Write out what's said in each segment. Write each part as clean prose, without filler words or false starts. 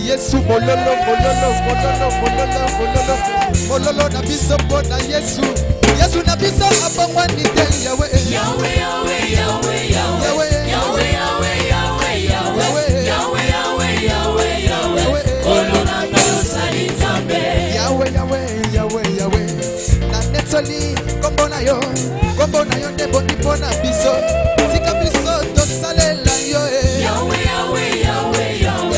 Yesu mololo mololo mololo mololo mololo mololo na biso bona Yesu Yesu na biso abongwani te Yahweh Yahweh Yahweh Yahweh Yahweh Yahweh Yahweh Yahweh Yahweh Yahweh Yahweh olona tosali Nzambe Yahweh Yahweh Yahweh Yahweh na netoli kombo na yo nde boni bona biso sika biso tosalela yo Yahweh Yahweh Yahweh Yahweh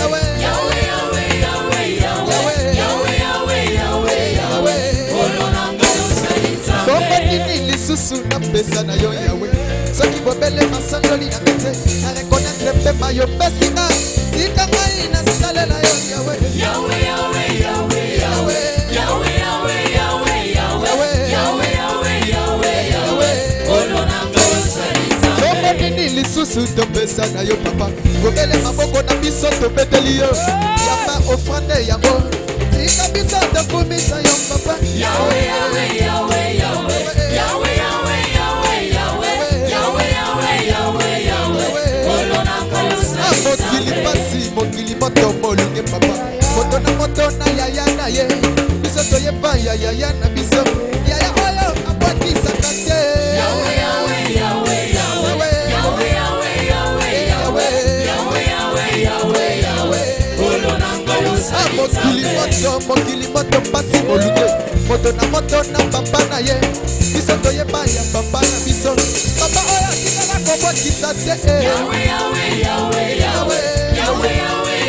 Susu na pesa na yo Yahweh soki bobele masandoli na kete na reconnaître pema yo pesina tika mai na salela yo Yahweh Yahweh Yahweh Yahweh Yahweh Yahweh Yahweh Yahweh Yahweh Yahweh Yahweh olona kosalisa boko nini lisusu to pesa na yo papa bobele maboko na biso to beteli yo yamba offrande yango tika biso to kumisa yo papa Yahweh Yahweh Yahweh Yahweh Yahweh mokili moto molunge papa moto na yaya na ye biso toyeba yaya na biso yaya oyo abwatisaka te Yahweh Yahweh Yahweh Yahweh Yahweh Yahweh Yahweh Yahweh Yahweh mokili moto pasi molunge moto na papa na ye biso toyeba ya papa na biso papa oyo tikala kobwatisa te Yahweh Yahweh Yahweh Yahweh Yahweh Yahweh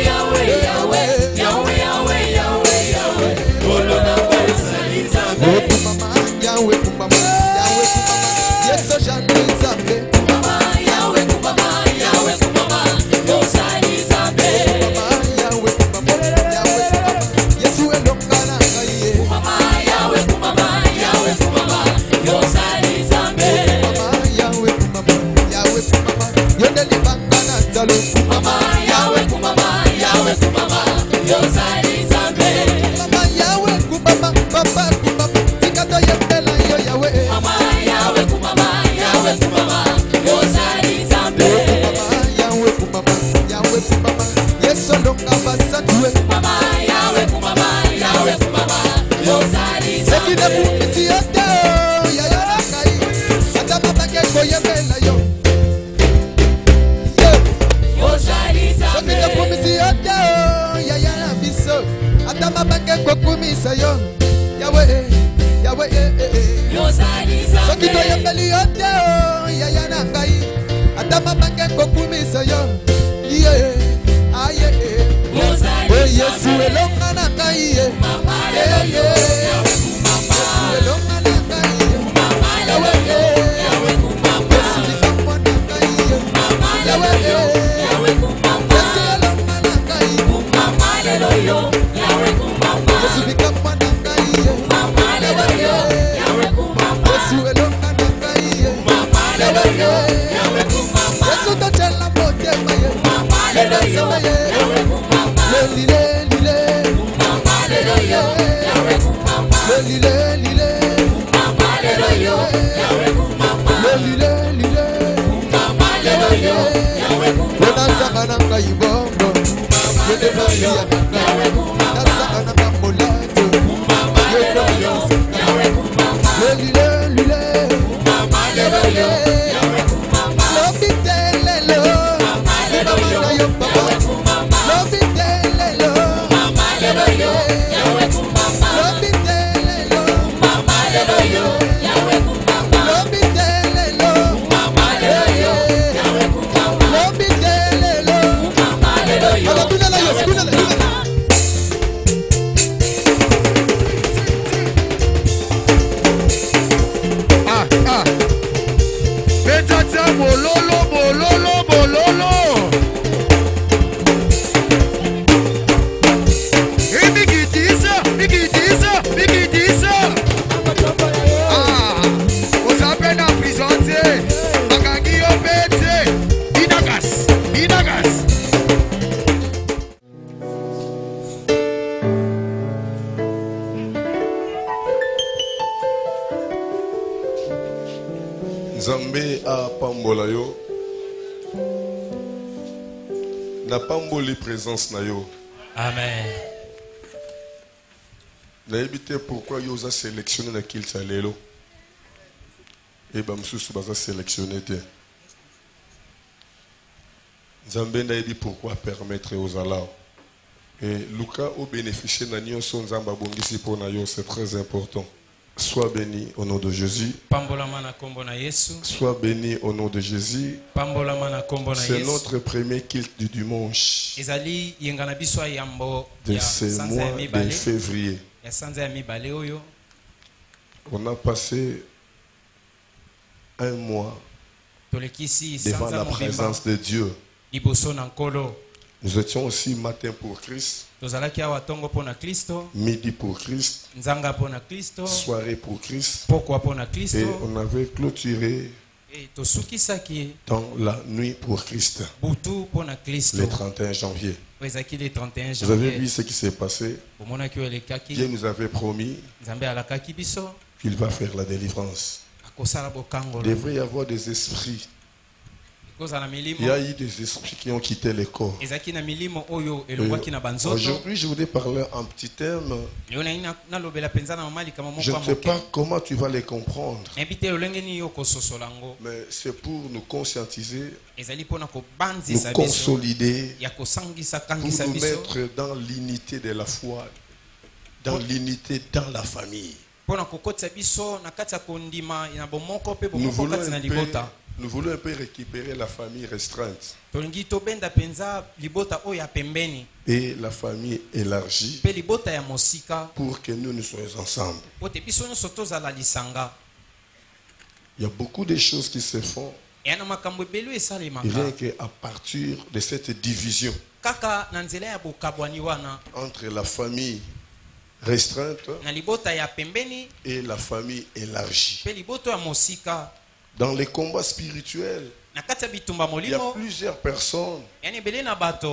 Yahweh Yahweh Yahweh Yahweh Yahweh Yahweh olona kosalisa Nzambe mama Yahweh kumama Yahweh kumama Yesu jani Nzambe mama Yahweh kumama Yahweh kumama yosali Nzambe mama Yahweh kumama Yahweh kumama Yesu elongana ngai mama Yahweh kumama Yahweh kumama yosali Nzambe mama Yahweh kumama Yahweh kumama yondeli bangana talo mama Yahweh kumama Yahweh kumama yosali Nzambe mama Yahweh kumama papa kumama tikato yembela yo Yahweh mama Yahweh kumama Yahweh kumama yosali Nzambe mama Yahweh kumama Yahweh kumama Yesu longa basatwe mama Yahweh kumama Yahweh kumama yosali Nzambe sekine bumisi yote yaya kai ata mama ngeko yembela yo Sokita kumisi yote yaya na biso ata mabake kwa kumisa yo Yahweh Yahweh Sokita yambeli yote yaya na ngai ata mabake kwa kumisa yo yeah aye Yesu elonga na ngai mama Yesu elonga na ngai mama Yahweh kumama Yesu elonga na ngai mama Yahweh Yahweh kumama Yesu bikapa na ngai mama Yahweh kumama Yesu elonga na ngai mama Yahweh kumama Yesu totela bote maye mama Yahweh kumama lile mama Yahweh kumama lile mama Yahweh kumama lile mama Yahweh kumama Wena sanga na ngai bongo Yahweh kumama Nasanga na mbolato mama Yahweh kumama lile mama Yahweh kumama lobitelelo mama Yahweh kumama lobitelelo mama Yahweh kumama lobitelelo mama Yahweh kumama lobitelelo mama Yahweh kumama lobitelelo mama tata bololo bololo bololo. Et Mikitisa, Mikitisa, Mikitisa. Ah, vous avez la présenter. Magangi opete. Inagas, Inagas. Nzambe a pambola yo na pamboli présence na yo. Amen. Nayebi te pourquoi yo za sélectionné na kilta lelo et ba msusu baza sélectionné te. Nzambe nayebi pourquoi permettre aux ala et Luka au bénéficier na nyonso nzamba bongisi po na yo, c'est très important. Sois béni au nom de Jésus. Sois béni au nom de Jésus. C'est notre premier culte du dimanche de ce mois de février. On a passé un mois devant la présence de Dieu. Nous étions aussi matin pour Christ, midi pour Christ, soirée pour Christ, et on avait clôturé dans la nuit pour Christ, le 31 janvier. Vous avez vu ce qui s'est passé. Dieu nous avait promis qu'il va faire la délivrance. Il devrait y avoir des esprits. Il y a eu des esprits qui ont quitté les corps. Aujourd'hui, je voudrais parler en petit terme. Je ne sais pas comment tu vas les comprendre. Mais c'est pour nous conscientiser, nous consolider, pour nous mettre dans l'unité de la foi, dans l'unité dans la famille. Nous voulons un peu récupérer la famille restreinte et la famille élargie pour que nous soyons ensemble. Il y a beaucoup de choses qui se font rien qu'à partir de cette division entre la famille restreinte et la famille élargie. Dans les combats spirituels, il y a plusieurs personnes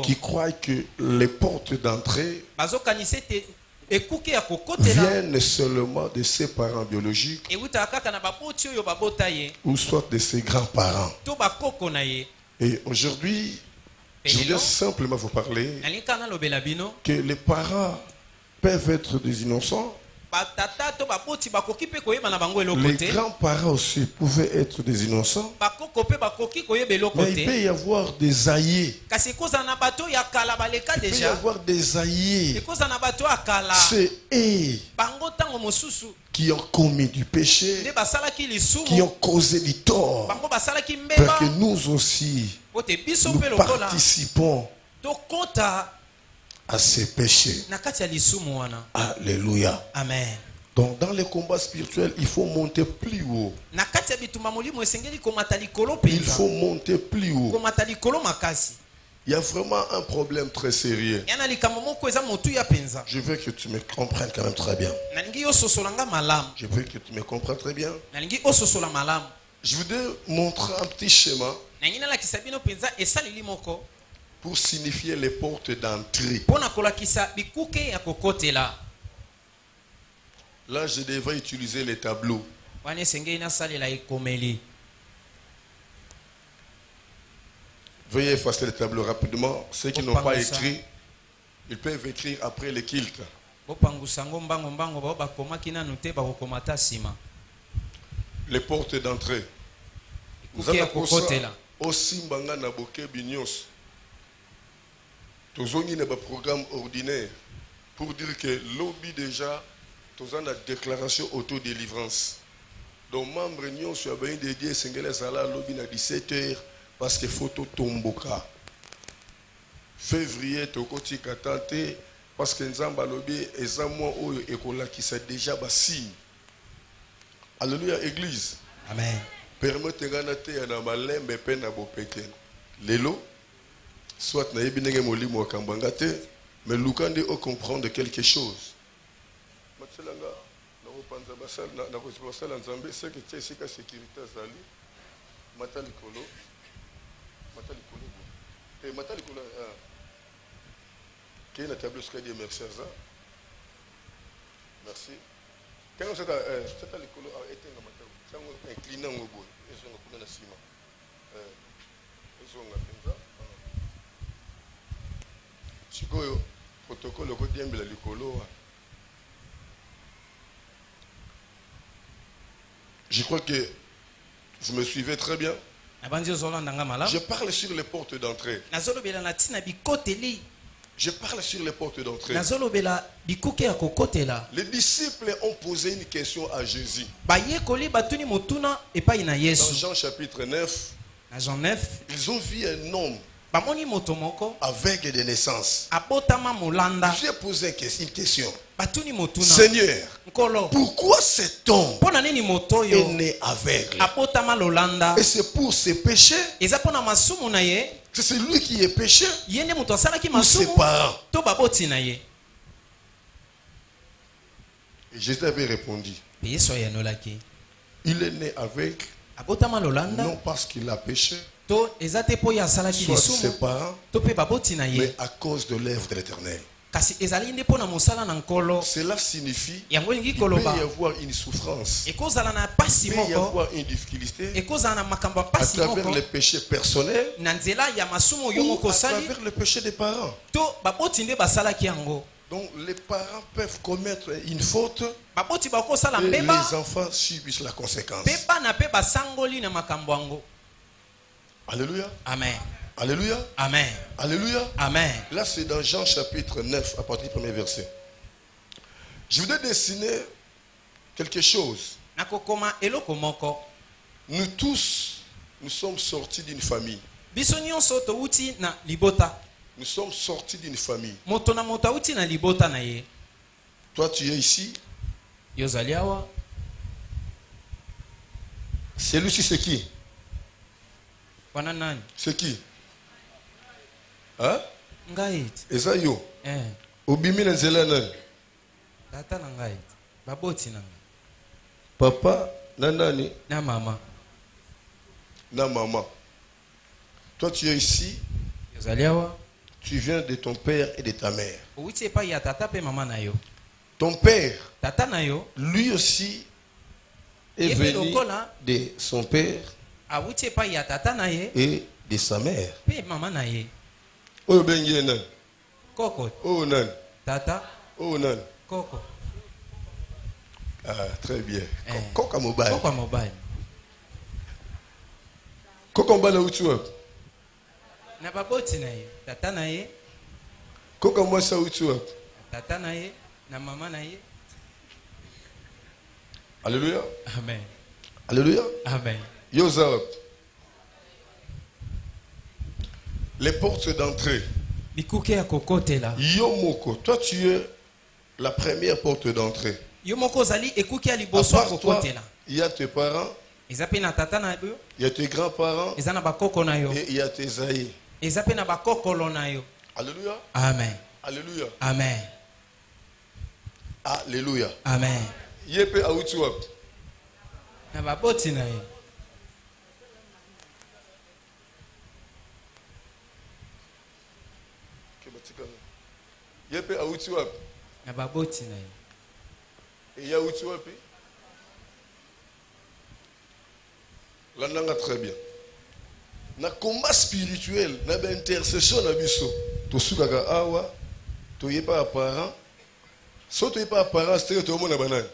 qui croient que les portes d'entrée viennent seulement de ses parents biologiques ou soit de ses grands-parents. Et aujourd'hui, je voulais simplement vous parler que les parents peuvent être des innocents. Les grands-parents aussi pouvaient être des innocents. Mais il peut y avoir des aïeux. Il peut y avoir des aïeux. C'est eux qui ont commis du péché, qui ont causé du tort, pour que nous aussi, nous participons à ces péchés. Alléluia. Amen. Donc dans les combats spirituels, il faut monter plus haut. Il faut monter plus haut. Il y a vraiment un problème très sérieux. Je veux que tu me comprennes quand même très bien. Je veux que tu me comprennes très bien. Je voudrais montrer un petit schéma pour signifier les portes d'entrée. Là, je devrais utiliser les tableaux. Veuillez effacer les tableaux rapidement. Ceux qui n'ont pas écrit, ils peuvent écrire après les kilts. Les portes d'entrée. Nous avons aussi Mbanga Boke Binyos. Tous un programme ordinaire pour dire que lobby déjà, tous une déclaration auto-délivrance. Donc, membre Nyon sur bien dédié, Sengele Sala lobby à 17h parce que photo tomboka. Février, Tokoti Katante parce que Nzamba lobby et Zamwa Oyo Ekola qui s'est déjà bas signe. Alléluia, Église. Amen. permettez-moi de na malembe pe na bopete lelo soit na yebinenge molimo kambanga te mais lukande o comprendre quelque chose matselanga na opanza basal na ko basal nzambe c'est que c'est sika sécurité zali matali kolo et matali kolo qui est la table sur Dieu merci ça merci quand on s'est à l'école a été dans matali ça on inclinant au bout ils sont comme dans ciment ils sont comme ça sikoyo protocole ko diembela likolo. Je crois que vous me suivez très bien. Je parle sur les portes d'entrée. Je parle sur les portes d'entrée. Les disciples ont posé une question à Jésus. Dans Jean chapitre 9, ils ont vu un homme aveugle de naissance. J'ai posé une question. Seigneur, pourquoi cet homme est né aveugle? Et c'est pour ses péchés? C'est celui qui est péché ou ses parents? Et Jésus avait répondu, il est né aveugle non parce qu'il a péché, soit ses parents, mais à cause de l'œuvre de l'Éternel. Cela signifie qu'il peut y avoir une souffrance, il peut y avoir une difficulté à travers les péchés personnels ou à travers le péché des parents. Donc les parents peuvent commettre une faute et les enfants subissent la conséquence. Alléluia. Amen. Alléluia. Amen. Alléluia. Amen. Là, c'est dans Jean chapitre 9, à partir du premier verset. Je voudrais dessiner quelque chose. Nous tous, nous sommes sortis d'une famille. Nous sommes sortis d'une famille. Toi, tu es ici. Celui-ci, c'est qui? C'est qui? Hein? Eza yo. Obimi na nzela nani? Tata na ngai. Baboti na ngai. Papa na nani? Na mama. Na maman. Toi tu es ici. Tu viens de ton père et de ta mère. Ton père, lui aussi, est venu de son père et de sa mère. Oh ben nan. Koko. Oh nan. Tata. Oh nan. Koko. Ah très bien. Koko mobile. Koko mobile. Koko mbala utuwa. Na baboti na ye. Tata na ye. Koko mwasa utuwa. Tata na ye. Na mama na ye. Alléluia. Amen. Alléluia. Amen. Yozab. Les portes d'entrée. Yomoko, toi tu es la première porte d'entrée. À part toi, il y a tes parents, il y a tes grands-parents et il y a tes aïeux. Alléluia. Amen. Alléluia. Amen. Alléluia. Amen. Yepe autuap. Na baboti na ye. Yepe autuap. Na baboti na ye. Et ya autuap. L'ananga très bien. Na combat spirituel, na ba intercession na biso. To sukaka awa, to yepa parent. So to yepa parent, c'est to mona banane.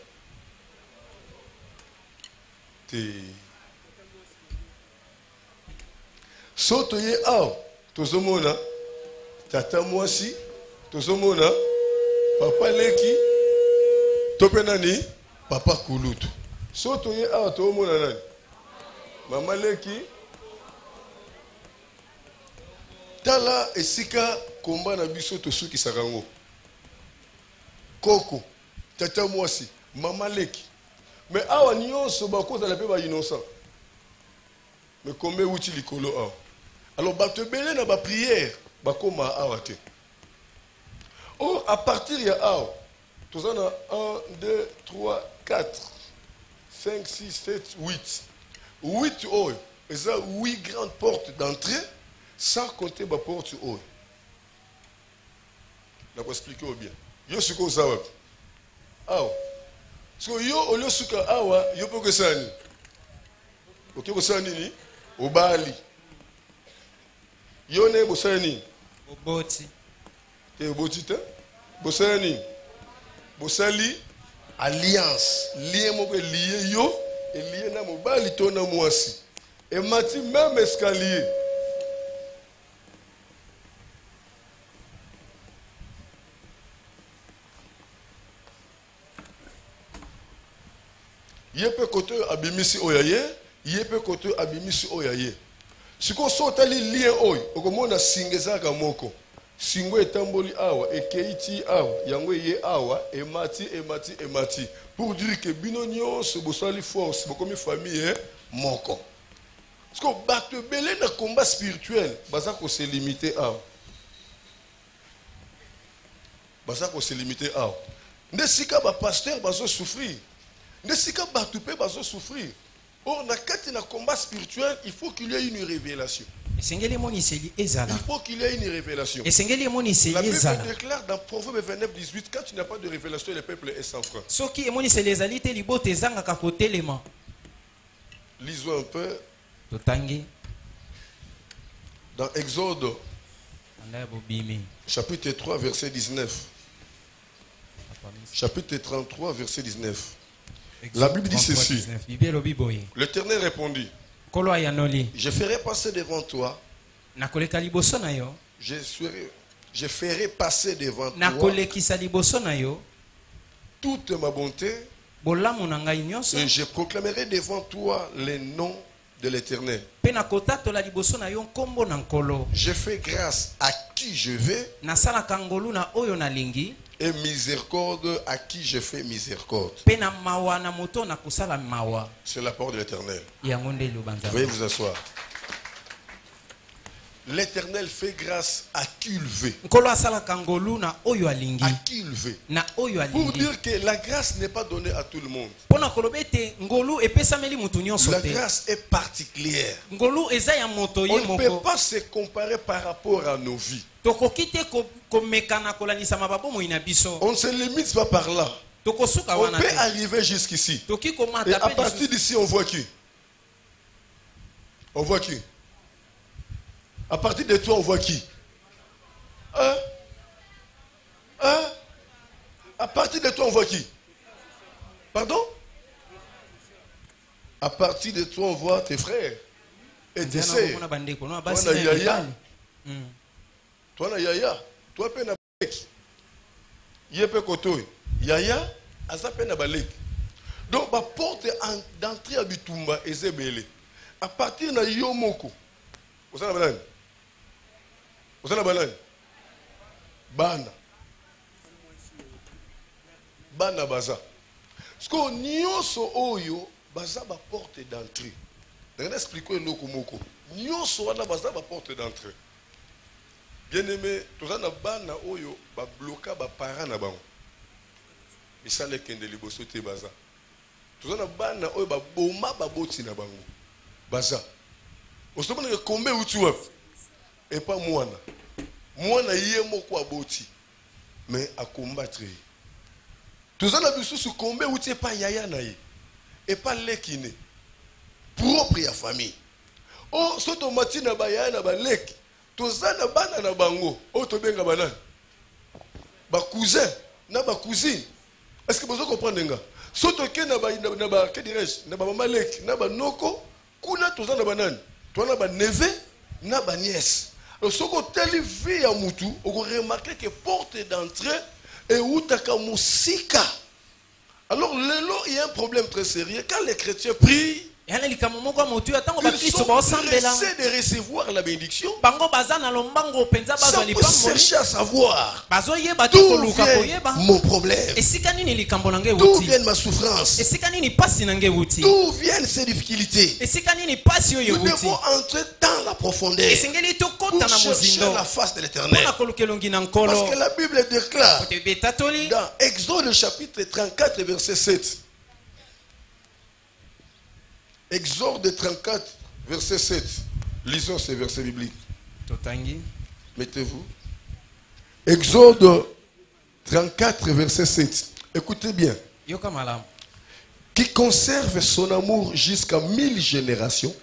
So to ye aw, to zomona tata mwasi, to zomona papa leki, to penani papa kulutu. So to ye aw, to mona nani mama leki. Tala esika komba na biso to suki sakango. Koko, tata mwasi, mama leki. Mais awa nyonso bakoza la pe ba innocent. Mais combien outil likolo a? Alors ba te belé na ba prière, ba koma awate. Or à partir ya a, tous en a 1 2 3 4 5 6 7 8. 8 oil, et ça 8 grandes portes d'entrée sans compter ma porte oil. Je vais expliquer bien. Yo suko sawa. Awa. So yo olio suka awa, yo poko sani. Ok ko sani ni obali. Yo ne bosani. Oboti. Te oboti te. Bosani. Bosali alliance. Lien mo lié yo et lié na mobali to na mwasi. Et mati même escalier. Yepe kote abimisi oyaye, yepe kote abimisi oyaye. Siko sota li lien oy, okomona singezaka moko. Singo etamboli awa, ekeiti awa, yango ye awa, emati. Pour dire que bino nyonso bosali force, bokomi famille moko. Siko bato belé na combat spirituel, baza ko se limiter awa. Baza ko se limiter awa. Ndesika ba pasteur bazo souffrir. Ne si ka batoupe bazo souffrir. Or na kati na combat spirituel, il faut qu'il y ait une révélation. Il faut qu'il y ait une révélation. La Bible déclare dans Proverbe 29, 18, quand tu n'as pas de révélation, le peuple est sans frein. Lisons un peu. Dans Exode, chapitre 3, verset 19. Chapitre 33, verset 19. La Bible dit ceci. L'Éternel répondit, je ferai passer devant toi. Je ferai passer devant toi toute ma bonté et je proclamerai devant toi les noms de l'Éternel. Je fais grâce à qui je vais et miséricorde à qui je fais miséricorde. C'est la parole de l'Éternel. Veuillez vous asseoir. L'Éternel fait grâce à qui il veut. À qui il veut. Pour dire que la grâce n'est pas donnée à tout le monde. La grâce est particulière. On ne peut pas se comparer par rapport à nos vies. On ne se limite pas par là. On peut arriver jusqu'ici. Et à partir d'ici, on voit qui? On voit qui? À partir de toi, on voit qui? À partir de toi, on voit qui? Pardon? À partir de toi, on voit tes frères et tes sœurs. Toi, Yaya. Toi, Yaya. Toi, Pena Balek. Yepe Kotoy. Yaya, Aza Pena Balek. Donc, ma porte d'entrée à Bitumba et Zebele. À partir de Yomoko. Vous savez la banane? Vous savez la banane? Bana. Bana Baza. Parce que Nyoso Oyo, Baza ba porte d'entrée. Je vais expliquer le moko. Nyoso wana Baza ba porte d'entrée. Bien aimé, tout ça na Bana Oyo, ba bloquer ba parents na bango. Misale kende liboso te Baza. Tout ça na Bana Oyo ba boma ba boti na bango. Baza. Vous savez que combien où tu es? Et pas moi. Moi, je suis moko boti. Mais à combattre. Tout ça, na biso sur combien où tu es pas yaya naïe. Et pas lekine. Propre à famille. Oh, soto mati na ba yaya na ba lek. Tout ça na bana na bango. Oh, to benga banan. Ba cousin, na ba cousine. Est-ce que vous comprenez nga? Soto ke na ba que dirais-je, na ba mama lek, na ba noko, kuna tout ça na banan. Toi, na ba neveu, na ba nièce. Alors, ce que tu vie à Moutou, on remarque que porte d'entrée et où tu as musika. Alors, il y a un problème très sérieux. Quand les chrétiens prient, Ils sont pressés de recevoir la bénédiction sans chercher à savoir d'où vient mon problème, d'où vient ma souffrance, d'où viennent ces difficultés. Nous devons entrer dans la profondeur pour chercher la face de l'Éternel. Parce que la Bible déclare dans Exode chapitre 34 verset 7. Exode 34 verset 7. Lisons ces versets bibliques. Mettez-vous. Exode 34 verset 7. Écoutez bien. Qui conserve son amour jusqu'à 1000 générations.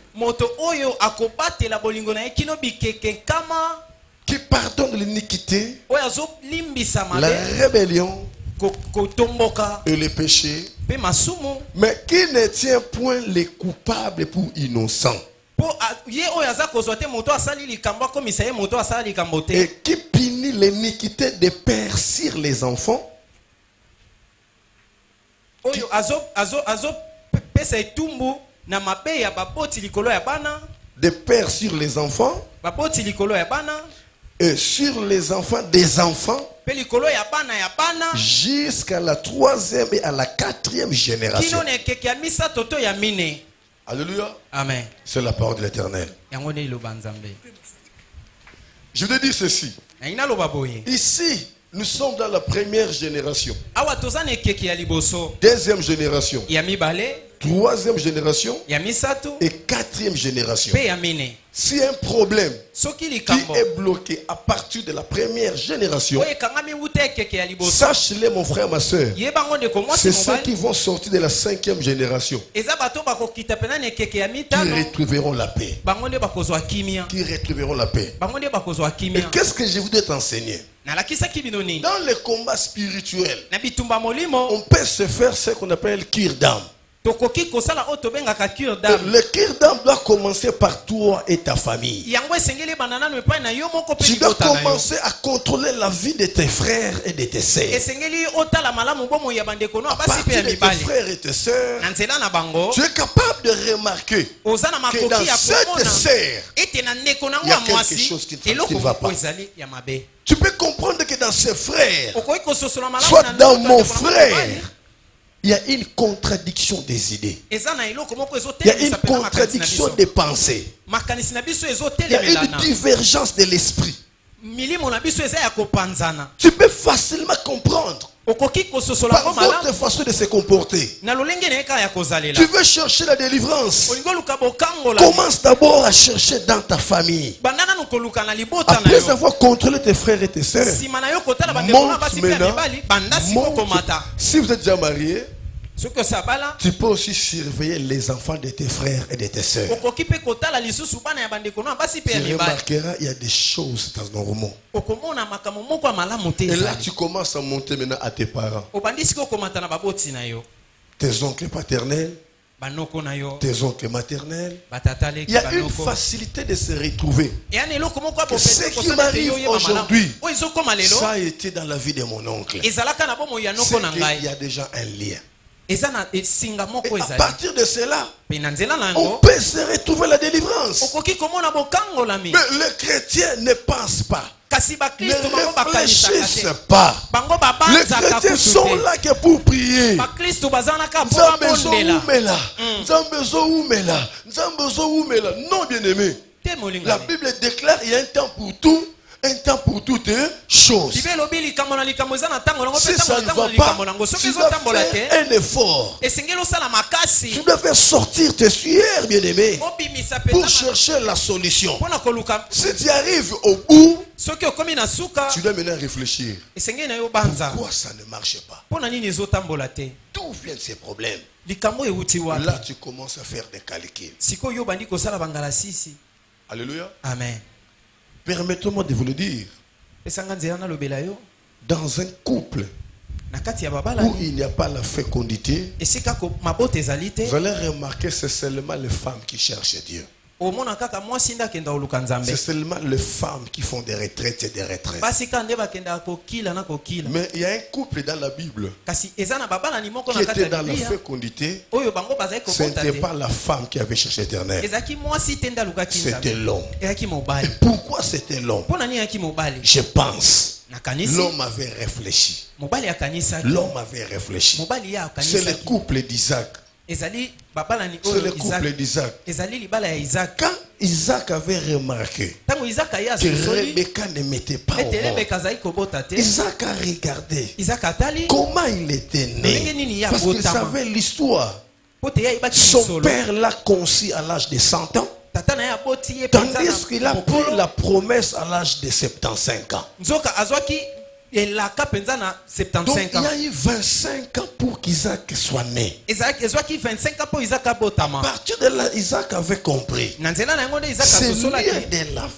Qui pardonne l'iniquité, la rébellion et les péchés, mais qui ne tient point les coupables pour innocents. Et qui punit l'iniquité des pères sur les enfants. Des pères sur les enfants et sur les enfants des enfants jusqu'à la 3e et à la 4e génération. Alléluia. Amen. C'est la parole de l'Éternel. Je vais dire ceci. Ici, nous sommes dans la première génération. Deuxième génération. Troisième génération et quatrième génération. Si un problème qui est bloqué à partir de la première génération, sache-le mon frère, ma soeur, c'est ceux qui vont sortir de la 5e génération qui retrouveront la paix. Qui retrouveront la paix. Et qu'est-ce que je voudrais t'enseigner? Dans le combat spirituel, on peut se faire ce qu'on appelle cure d'âme. Le cure d'âme doit commencer par toi et ta famille. Tu dois commencer à contrôler la vie de tes frères et de tes sœurs. À partir de tes frères et tes sœurs, tu es capable de remarquer que dans cette sœur, il y a quelque chose qui ne va pas. Tu peux comprendre que dans ses frères, soit dans mon frère, il y a une contradiction des idées. Il y a une contradiction des pensées. Il y a une divergence de l'esprit. Tu peux facilement comprendre par votre façon de se comporter. Tu veux chercher la délivrance. Commence d'abord à chercher dans ta famille. Après avoir contrôlé tes frères et tes sœurs, monte maintenant. Si vous êtes déjà marié, tu peux aussi surveiller les enfants de tes frères et de tes sœurs. Tu remarqueras, il y a des choses normaux. Et là, tu commences à monter maintenant à tes parents. Tes oncles paternels, tes oncles maternels. Il y a une facilité de se retrouver. Ce qui m'arrive aujourd'hui, ça a été dans la vie de mon oncle. Il y a déjà un lien. Et à partir de cela, on peut se retrouver la délivrance. Mais les chrétiens ne pensent pas, ne réfléchissent pas. Les chrétiens sont là que pour prier. Non, bien-aimé. La Bible déclare qu'il y a un temps pour tout. Un temps pour toutes choses. Si ça ne va pas, tu dois faire un effort. Tu dois faire sortir tes sueurs, bien-aimé, pour chercher la solution. Si tu arrives au bout, tu dois maintenant réfléchir. Pourquoi ça ne marche pas? D'où viennent ces problèmes? Là, tu commences à faire des calculs. Alléluia. Amen. Permettez-moi de vous le dire. Dans un couple où il n'y a pas la fécondité, vous allez remarquer que c'est seulement les femmes qui cherchent Dieu. C'est seulement les femmes qui font des retraites et des retraites. Mais il y a un couple dans la Bible qui était dans la fécondité. Ce n'était pas la femme qui avait cherché l'éternel. C'était l'homme. Et pourquoi c'était l'homme? Je pense. L'homme avait réfléchi. L'homme avait réfléchi. C'est le couple d'Isaac. C'est le couple d'Isaac. Quand Isaac avait remarqué que Rebecca ne mettait pas au monde, Isaac a regardé comment il était né. Parce qu'il savait l'histoire. Son père l'a conçu à l'âge de 100 ans. Tandis qu'il a pris la promesse à l'âge de 75 ans. Donc il y a eu 25 ans pour qu'Isaac soit né. À partir de là, Isaac avait compris. C'est lien de la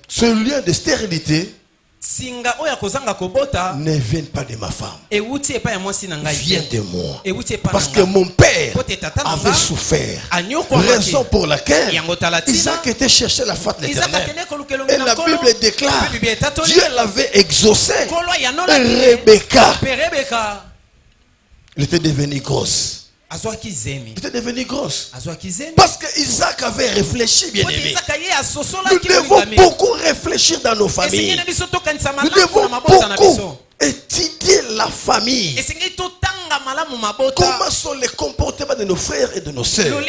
ce lien de stérilité ne vient pas de ma femme. Vient de moi. Parce que mon père avait souffert. Raison pour laquelle Isaac était chercher la face de l'Éternel. Et la Bible déclare Dieu l'avait exaucé. Et Rebecca, elle était devenue grosse. Il était devenu grosse. Parce que Isaac avait réfléchi, bien aimé. Nous devons beaucoup réfléchir dans nos familles. Nous devons beaucoup étudier la famille. Comment sont les comportements de nos frères et de nos sœurs?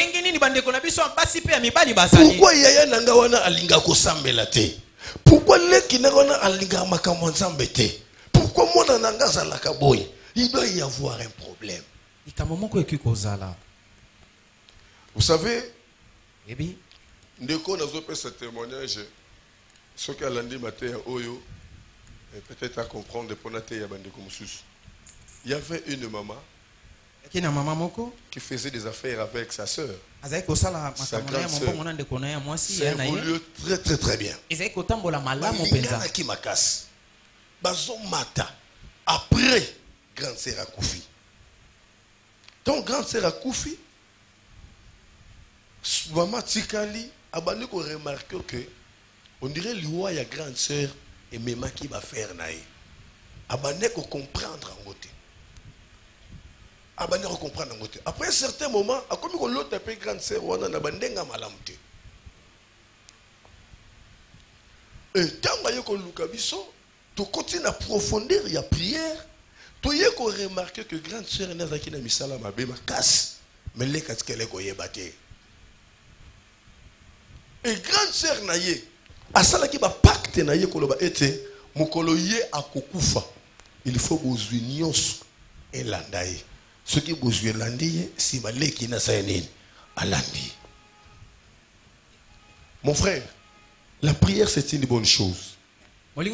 Pourquoi Yaya Nangawana alinga kosambela te? Pourquoi Leki Nangawana alinga makamwanzambe te? Pourquoi Mona Nangaza lakaboy? Il doit y avoir un problème. Vous savez, ndeko nazo pesa témoignage ce que lundi matin oyo peut-être à comprendre pour naté ya bandeko mususu. Il y avait une maman qui faisait des affaires avec sa sœur. Sa grande sœur. C'est évolué très très très bien. Qui m'a cassé. Bazon mata après grande sœur Akoufi. Donc grande sœur Akoufi, maman Tikali a remarqué que on dirait l'ouah ya grande sœur et même qui va faire naï. Abane ko comprendre en côté. Abane ko comprendre en côté. Après un certain moment, a comme ko l'autre appelle grande sœur wana na bandenga malamte. Et tant ba yoko lukabiso, to continue à approfondir ya prière, to yeko remarquer que grande sœur nazaki na misala mabe makasi, mais les kaskele ko yebate. Et grande sœur naye, asala ki ba pacte naye ko loba ete mukolo ye akokufa. Il faut bozwi nyonso elandaye. Ce qui bozwi elandaye si baleki na sayenini alandi. Mon frère, la prière c'est une bonne chose. Mais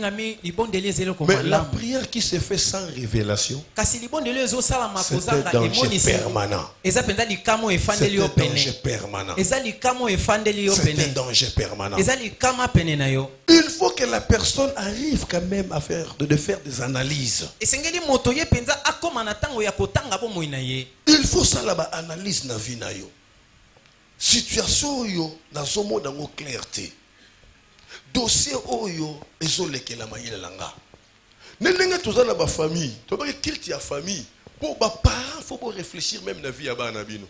la prière qui se fait sans révélation, c'est un danger permanent. C'est un danger permanent. C'est un danger permanent. Il faut que la personne arrive quand même à faire des analyses. Il faut ça là-bas, analyse na vie na yo. Situation yo, dans ce monde en clarté. Dossier oyo ezoleke la mayele langa. Nenenga tozana ba famille, to ba kilte ya famille. Pour ba parents faut réfléchir même na vie ya bana bino.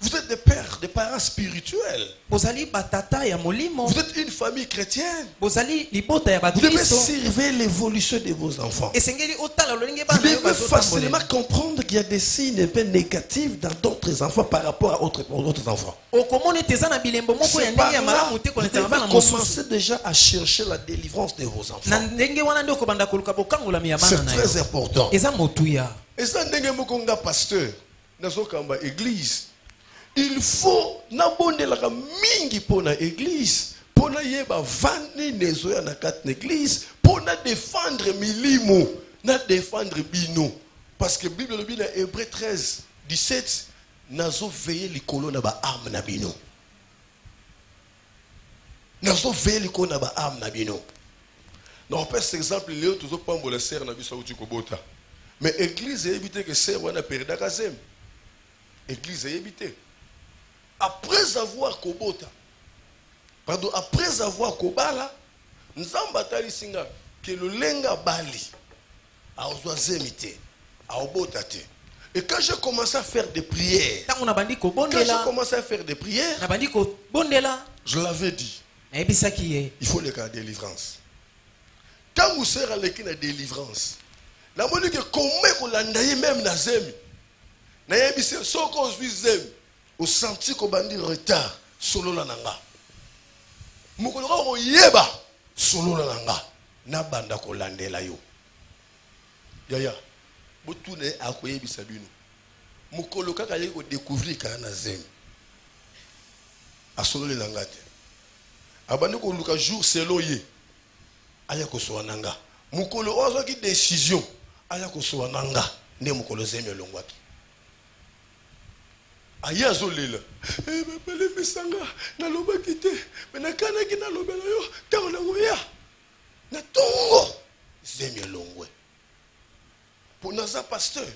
Vous êtes des pères, des parents spirituels. Vous êtes une famille chrétienne. Vous devez surveiller l'évolution de vos enfants. Vous devez facilement comprendre qu'il y a des signes un peu négatifs dans d'autres enfants par rapport à autres enfants. C'est par là, vous devez commencer déjà à chercher la délivrance de vos enfants. C'est très important. Et ça, pasteur, dans l'église, il faut n'abonner la mingi pour l'église, pour yeba vandi nezoya na kat l'église, pour na défendre milimo, na défendre bino, parce que Bible le bien Hébreux 13 17 nazo veiller likolo na ba arme na bino. Nazo veiller likolo na ba arme na bino. Non, par exemple, Léo toujours pas mbola serre na biso uti kobota. Mais église éviter que serre wana perda kazem. Église est habitée. Après avoir kobota, pardon, après avoir kobala, nzamba tali singa que le lenga bali a ozoazemité, a obota te. Et quand j'ai commencé à faire des prières, je l'avais dit, il faut le cas de délivrance. Quand vous serez à l'équipe de délivrance, la monnaie que comment l'andaye même na zemi, na yebise soko zemi, au senti ko bandi retard solo la nanga. Mukolo ko yeba solo la nanga na banda ko landela yo. Yaya, botune akoyebisa bino. Mukolo kaka ye ko découvrir kana zemi. A solo le nanga te. Abandi ko luka jour selo ye. Aya ko so nanga. Mukolo ozo ki décision. Aya ko so nanga ne mukolo zemi longwaki. Aya zolela. Eh bele misanga na loba kite. Mena kana ki na loba yo. Tango na ngoya. Na tongo zemi longwe. Pour naza pasteur,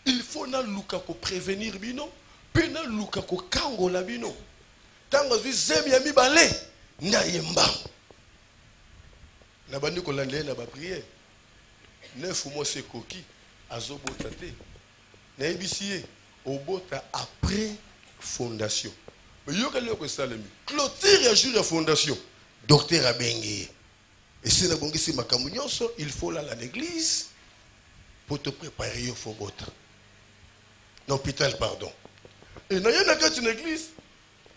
il faut na luka ko prévenir bino, pe na luka ko kango la bino. Tango zwi zemi ya mibale na yemba. Na bandi ko landé na ba prière. 9 mois c'est coquille azobota te. Na ebisié obota après fondation. Mais yo ka leko salemi. Clôture ya jour de fondation. Docteur Abengi. Et c'est la bongisi makambo nyonso, il faut là l'église pour te préparer il faut bota. L'hôpital pardon. Et na yana ka une église.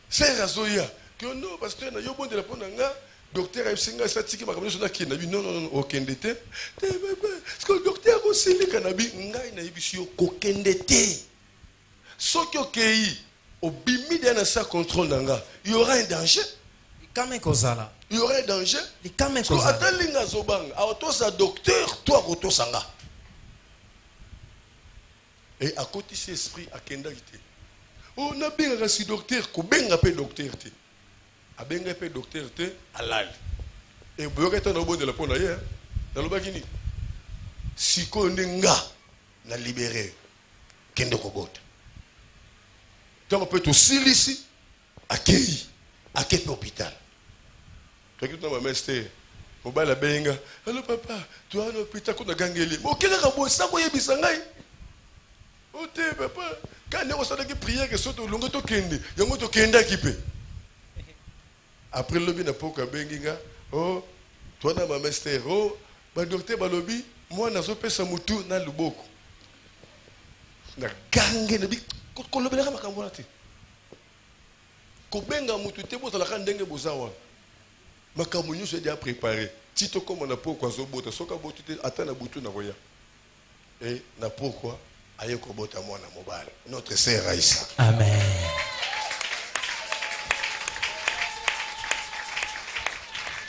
C'est razoya que non pasteur na yo bon de la ponanga. Docteur Aïsinga Satiki makambo nyonso na kina bi non okende te. Parce que docteur osili kanabi ngai na yebisi yo kokende te. Soki okei obimi dans sa contrôle nanga, il y aura un danger. Il y aura un danger. Parce que atalinga zobanga, autosa docteur, toi autosanga. Et à côté de esprit à kenda ite. On a bien reçu docteur, ko benga pe docteur te. A benga pe docteur te halal. Et boyoka ta na bonde la pona hier. Dans le bakini. Si ko ndenga na libéré kende ko bota. Donc on peut aussi ici accueillir à quel hôpital. Quelqu'un m'a mesté au bas la benga. Allô papa, tu as un hôpital qu'on a gagné. Mais quel est le bon ça quoi bisangai? Oh te papa, quand on s'est dit prier que soit longo to kende, yango to kenda kipe. Après le lobby na poka benginga, oh toi na ma mesté, oh ba docteur balobi, moi na zo pesa mutu na luboko. Na gange na bi ko lobela makambo te. Ko benga mutu te bota la kan ndenge bozawa. Makambo nyuso déjà préparé. Tito comme on a pourquoi zo bota soka botu te atana butu na roya. Et na pourquoi aye ko bota mwana mobile. Notre sœur Aïssa. Amen.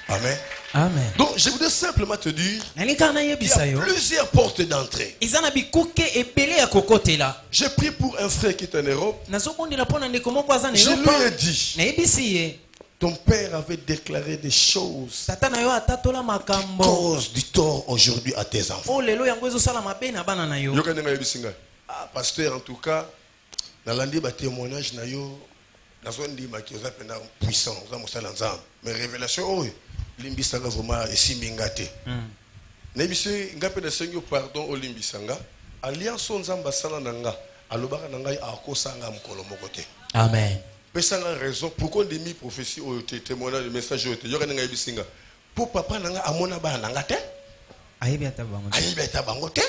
Amen. Amen. Donc je voudrais simplement te dire, il y a plusieurs portes d'entrée. J'ai pris pour un frère qui est en Europe. Je lui ai dit, ton père avait déclaré des choses qui causent du tort aujourd'hui à tes enfants. Ah, pasteur, en tout cas, dans l'année de témoignage, puissant, mais révélation, limbisanga vraiment esimbingate nebise ngape na senyo pardon olimbisanga alliance nzamba sala nanga alobaka nanga akosanga mukolo mokote. Amen. Pesanga raison pourquoi demi prophétie au témoignage de message au yoka nanga bisinga pour papa nanga amona ba nanga te ayibeta bango te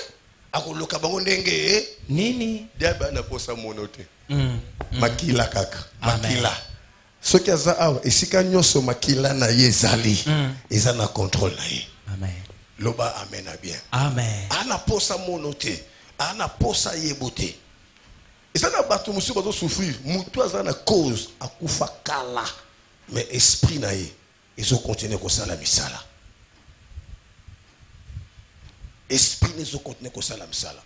akoloka bango ndenge nini dia ba na posa monote makila kaka makila. Ce qui est là, et si quand nous sommes makila na yezali, ils ont un contrôle na ye. Amen. Loba amen à bien. Amen. Ana posa monoté, ana posa yeboté. Et ça n'a pas tout monsieur va souffrir. Moutou a na cause à kufa kala, mais esprit na ye, ils ont continué comme ça la misala. Esprit ils ont continué comme ça la misala.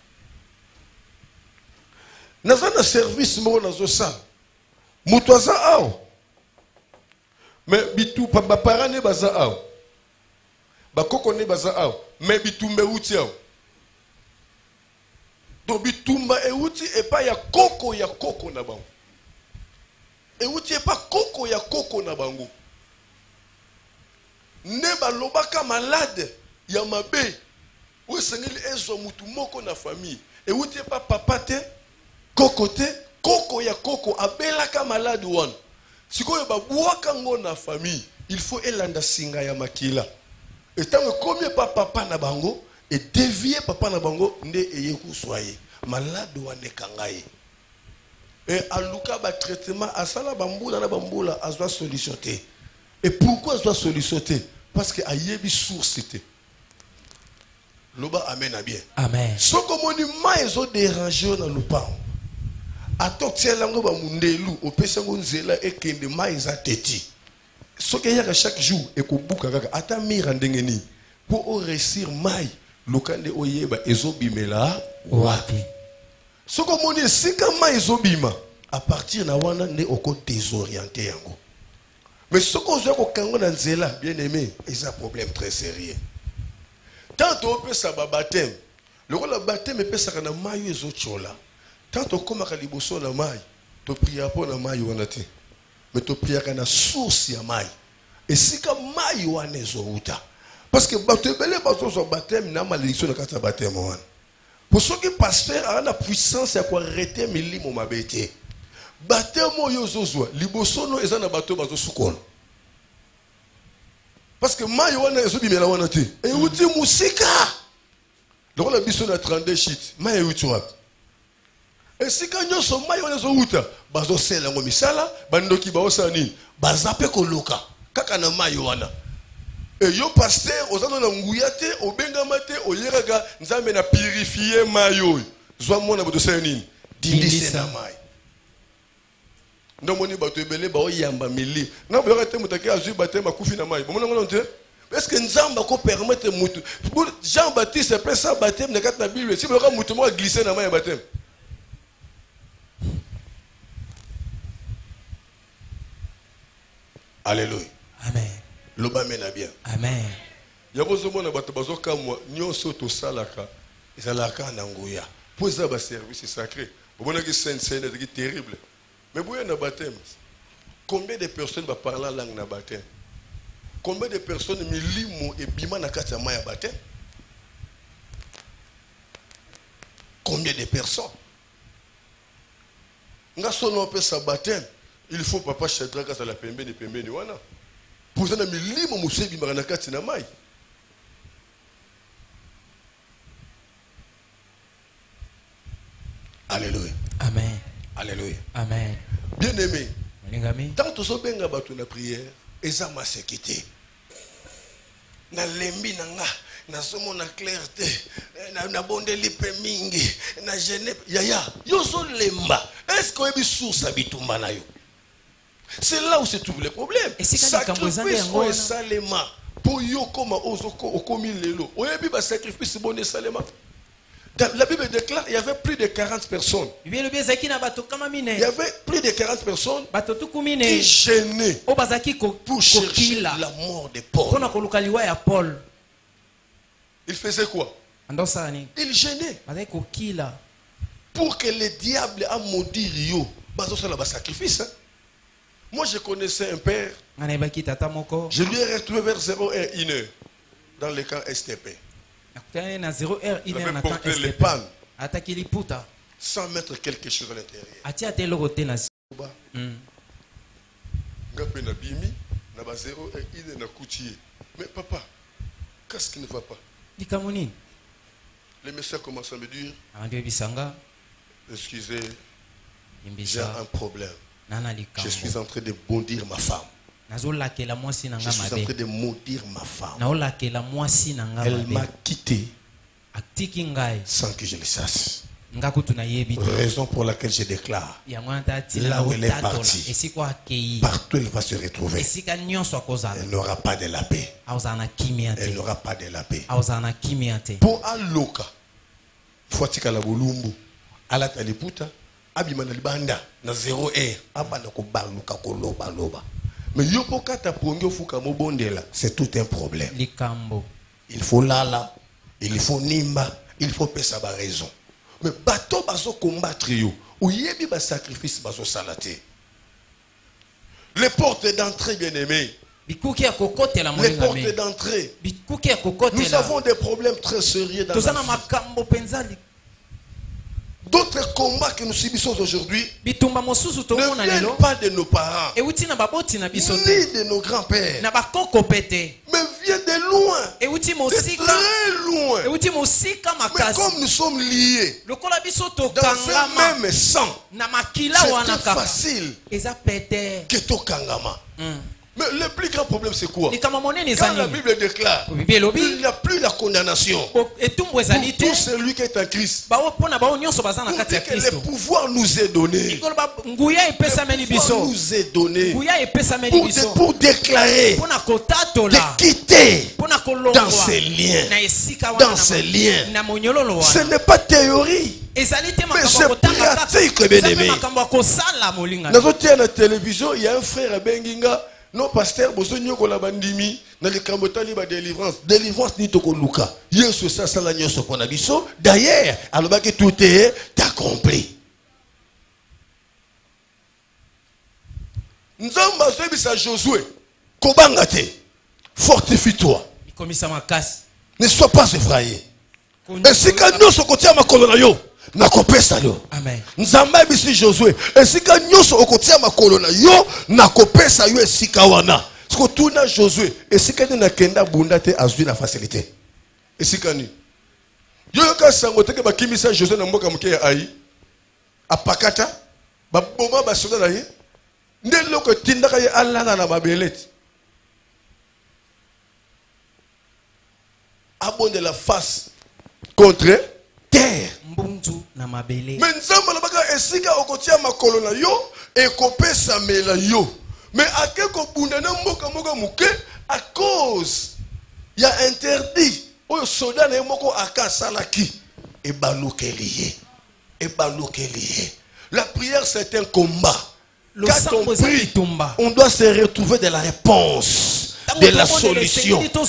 Nous avons un service mo na zo ça. Moutou a mais bitu pa parane baza aw ba koko ne baza aw mais bitumbe uti aw donc bitumba e uti e pa ya koko koko na bango. Et où tu pas koko ya koko na bango. Ne balobaka malade ya mabe. Où sengeli ezo mutu moko na famille. Et où tu pas papa te koko te koko ya koko abelaka malade wan. Sikoyo ba buaka ngo na famille. Il faut elanda singa ya makila. Et tant que combien papa na bango et dévier papa na bango nde eyeku soye malade wane kangaye. Et aluka ba traitement asala bambula na bambula azwa solutionné. Et pourquoi azwa solutionné? Parce que ayebi source te. Loba amen a bien. Amen. Soko moni ma ezo déranger na lupango. Ato tselango ba mundelu opesango nzela ekende ma ezateti. Soki yaka chaque jour et ko buka kaka ata mira ndenge ni pour o réussir mai lokande oyeba ezobimela wapi. Soko moni sika mai ezobima à partir na wana ne oko désorienté yango. Mais soko zo ko kango na nzela bien aimé, c'est un problème très sérieux. Tant on peut sa baptême, le baptême peut sa na mai ezochola. Tant on koma ka liboso na mai, to prier pour na mai wana te. Mais tu pries à la source ya mai. Et si ka mai wana ezouta. Parce que tu belé bazo so baptême na malédiction na kata baptême wana. Pour ceux qui pasteur a la puissance ya ko arrêter milimo mabete. Baptême yo zozwa liboso no eza na bato bazo sukola. Parce que mai wana ezobimela wana te. Et uti musika. Donc la biso na 32 shit. Mai uti wapi? Et si quand nous sommes maillés dans outa, bazo sela ngo misala, bandoki ba osani, bazape koloka, kaka na mayoana. Et yo pasteur, ozano na nguyate, obenga mate, oyeraga, nzambe na purifier mayo. Zwa mona boto seni, dindise na mai. Ndomoni bato ebele ba oyamba mili. Na boyoka te mutaki azu batem akufi na mai. Bomona ngona nte? Est-ce que nzamba ko permettre mutu? Jean-Baptiste appelle ça baptême na kata na Bible. Si boyoka mutu mo glisser na mai baptême. Alléluia. Amen. Loba mena bien. Amen. Yabozo mona bato bazoka moi nyonso to salaka. Ezalaka na nguya. Pour ça ba service sacré. Bomona que c'est terrible. Mais boya na baptême. Combien de personnes va parler la langue na baptême? Combien de personnes milimo et bima na kati ya maya baptême? Combien de personnes? Nga sono pe sa baptême. Il faut papa Shadraka sa la pembeni pembeni wana. Pour ça na milimo musebi marana kati na mai. Alléluia. Amen. Alléluia. Amen. Bien aimé. Tant que so benga batu na prière, eza ma sécurité. Na lembi nanga, na somo na clarté, na bondeli pe mingi, na gene yaya, yo so lemba. Est-ce que ebi source abitumba na yo? C'est là où se trouve le problème. Sacrifice ou salema pour yo koma ozoko okomi lelo. Oyebi ba sacrifice bonne salema. La Bible déclare il y avait plus de 40 personnes. Il y avait plus de 40 personnes qui gênaient pour chercher la mort de Paul. Il faisait quoi? Il gênait pour que le diable a maudit yo. Bazo sacrifice. Moi je connaissais un père. Je lui ai retrouvé vers 0h1 dans le camp STP. Il avait porté les pannes sans mettre quelque chose à l'intérieur. Mais papa, qu'est-ce qui ne va pas? Les messieurs commencent à me dire, excusez, j'ai un problème. Je suis en train de bondir ma femme. Je suis en train de maudire ma femme. Elle m'a quitté sans que je le sache. Raison pour laquelle je déclare, là où elle est partie, partout elle va se retrouver. Elle n'aura pas de la paix. Elle n'aura pas de la paix. Pour Aloka, Fouatika la Bolumbu, Alata Liputa, Abimana Libanda, na 0h, Abana ko baluka ko loba loba. Mais yopoka ta pongyo fuka mobondela, c'est tout un problème. Il faut lala, il faut nimba, il faut pesa ba raison. Mais bato baso combattre yo, Oyebi ba sacrifice bazo salate. Les portes d'entrée, bien-aimés. Les portes d'entrée. Nous avons des problèmes très sérieux dans la vie. D'autres combats que nous subissons aujourd'hui ne viennent pas de nos parents, ni de nos grands-pères, mais viennent de loin, de très loin. Mais comme nous sommes liés dans un même sang, c'est très facile que tout kangama. Mais le plus grand problème c'est quoi? Quand la Bible déclare il n'y a plus la condamnation pour tout celui qui est en Christ. Que le pouvoir nous est donné. Le pouvoir nous est donné pour déclarer de quitter dans ces liens. Dans ces liens. Ce n'est pas théorie. Mais c'est pratique, bien aimé. Dans la télévision, il y a un frère Benginga. Non, pasteur, bozo nyoko la bandimi, na le kambotali ba délivrance. Délivrance ni toko luka. Yesu sa sala nyoso pona biso. D'ailleurs, aloba que tout est accompli. Nzamba zebisa Josué, kobangate. Fortifie-toi. Ne sois pas effrayé. Et si quand nous sommes côté makolo na yo, na kopesa yo. Amen. Nzamba bisi Josué. Esika nyoso okotia makolo na yo na kopesa yo esika wana. Siko tuna Josué esika ni na kenda bunda te azwi na facilité. Esika ni. Yo ka sango teke bakimisa Josué na mboka muke ya ai. Apakata ba boma ba soda na ye. Ndelo ko tindaka ye alana na mabeleti. Abonde la face contre terre. Mais nzamba la baka esika okotia makolo na yo ekopesa mela yo. Mais akeko bunda na mboka moko muke à cause il y a interdit oyo soda na moko akasalaki e balukeliye. La prière c'est un combat. Quand on prie, on doit se retrouver de la réponse, de la solution. Et quand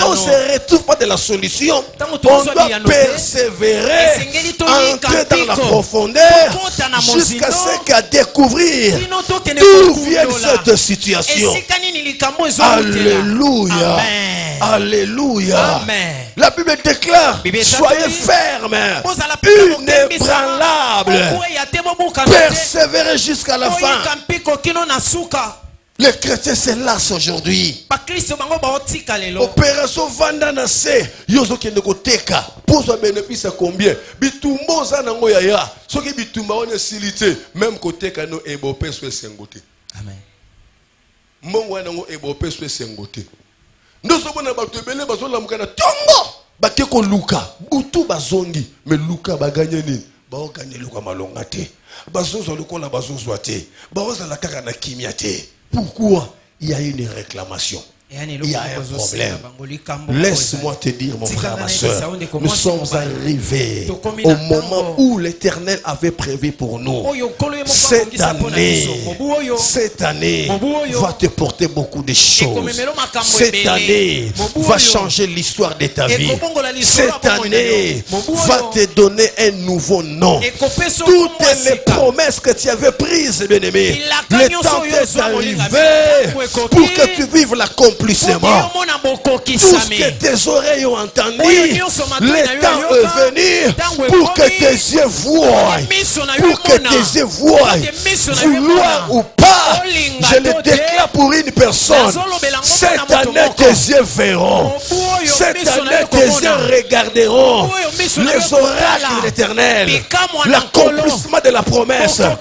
on ne se retrouve pas de la solution, on doit persévérer, entrer dans la profondeur jusqu'à ce qu'à découvrir d'où vient cette situation. Alléluia. Alléluia. La Bible déclare, soyez fermes, inébranlables, persévérez jusqu'à la fin. Les chrétiens se lassent aujourd'hui. Opération Vandanase, yozo kende koteka. Pozo bénéfice combien? Bitumbo zanango yaya. Soki bitumba one silité, même koteka no ebope swe sengote. Amen. Mbongo nango ebope swe sengote. Ndoso bona bato ebele bazola mukana tongo. Bakeko luka, butu bazongi, mais luka baganye nini? Bao ganye luka malonga te. Bazozo lukola bazozo te. Baoza la kaka na kimia te. Pourquoi il y a une réclamation? Il y a un problème. Laisse-moi te dire, mon frère, ma soeur, nous sommes arrivés au moment où l'Éternel avait prévu pour nous. Cette année va te porter beaucoup de choses. Cette année va changer l'histoire de ta vie. Cette année va te donner un nouveau nom. Toutes les promesses que tu avais prises, bien-aimé, le temps est arrivé pour que tu vives l'accomplissement. Tout ce que tes oreilles ont entendu, le temps est venu pour que tes yeux voient. Pour que tes yeux voient. Vouloir ou pas, je le déclare pour une personne. Cette année, tes yeux verront. Cette année, tes yeux regarderont les oracles de l'Éternel. L'accomplissement de la promesse. Ta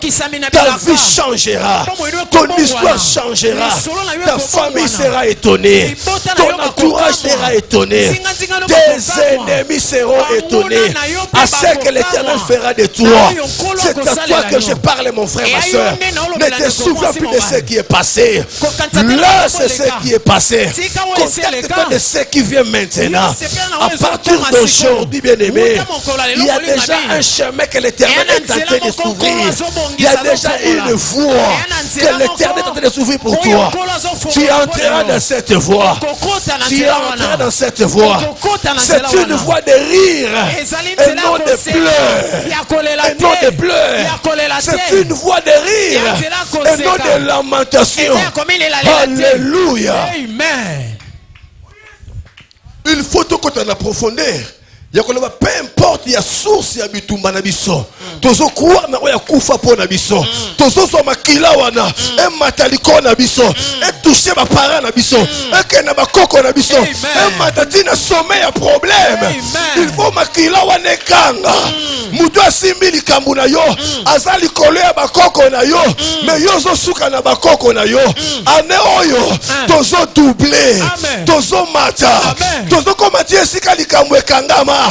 vie changera. Ton histoire changera. Ta famille sera étonnée. Ton entourage sera étonné. Tes ennemis seront étonnés à ce que l'Éternel fera de toi. C'est à toi que je parle, mon frère, ma soeur. Ne te souviens plus de ce qui est passé. Là, c'est ce qui est passé. Contacte-toi de ce qui vient maintenant. À partir d'aujourd'hui, bien-aimé, il y a déjà un chemin que l'Éternel est en train de s'ouvrir. Il y a déjà une voie que l'Éternel est en train de s'ouvrir pour toi. Tu entreras dans ce cette voie. Tu es entré dans cette voie. C'est une voie de rire et non de pleurs. Et non de pleurs. C'est une voie de rire et non de lamentation. Alléluia. Amen. Il faut tout côté en profondeur. Peu importe, il y a source ya bitumba na biso. Tozo kuwa na ya kufa po na biso. Tozo so makila wana e mataliko na biso. E toucher ba parents na biso. E ke na ba koko na biso. E matati na sommet ya problème. Il faut makila wana kanga. Mutu asimbi likambu na yo, azali kolo ya ba koko na yo, mais yo zo suka na ba koko na yo. Ane oyo tozo doubler. Tozo mata. Tozo komati esika likambu ekangama.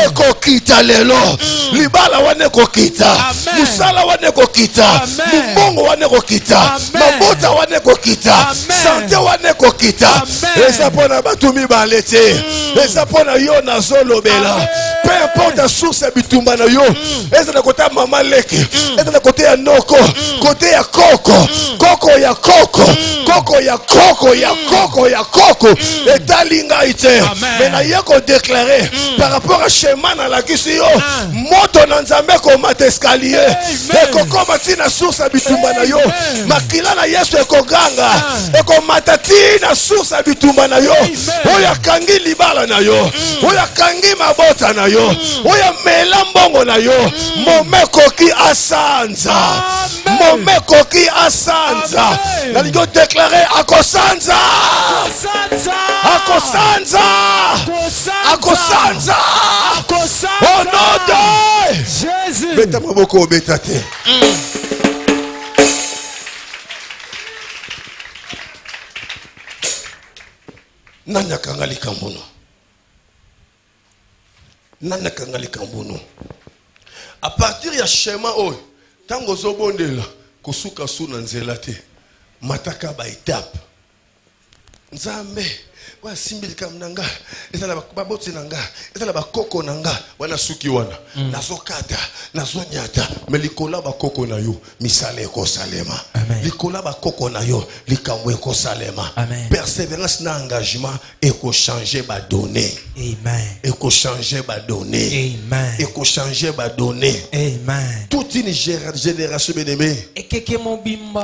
Eko kita lelo libala wane ko kita musala wane ko kita mbongo wane ko kita mabota wane ko kita santé wane ko kita eza pona batumi balete eza pona yo na zolobela peu importe la source ya bitumba na yo eza na kota mama leke eza na kote ya noko kote ya koko koko ya koko koko ya koko ya koko ya koko etalinga ite mais na yako déclarer par rapport à chemin na la kisi yo moto na nzambe ko mata escalier eko koma tina source ya bitumba na yo makila na Yesu eko ganga eko matati na source ya bitumba na yo oya kangi libala na yo oya kangi mabota na yo oya mela mbongo na yo momeko ki asanza momeko ki asanza na ligo déclarer akosanza akosanza akosanza au nom de Jésus. Beta maboko betate. Nanya kangali kambuno. Nanya kangali kambuno. À partir ya schéma oyo, tango zobondela kosuka suna nzela te. Mataka ba étape. Nzambe wa simbi kamnanga ezala baboti nanga ezala bakoko nanga wana suki wana nazokata nazonyata melikola bakoko na yo misale ko salema likola bakoko na yo likamwe ko salema persévérance na engagement et ko changer ba donner amen et ko changer ba donner amen et ko changer ba donner amen. Toute une génération bien-aimée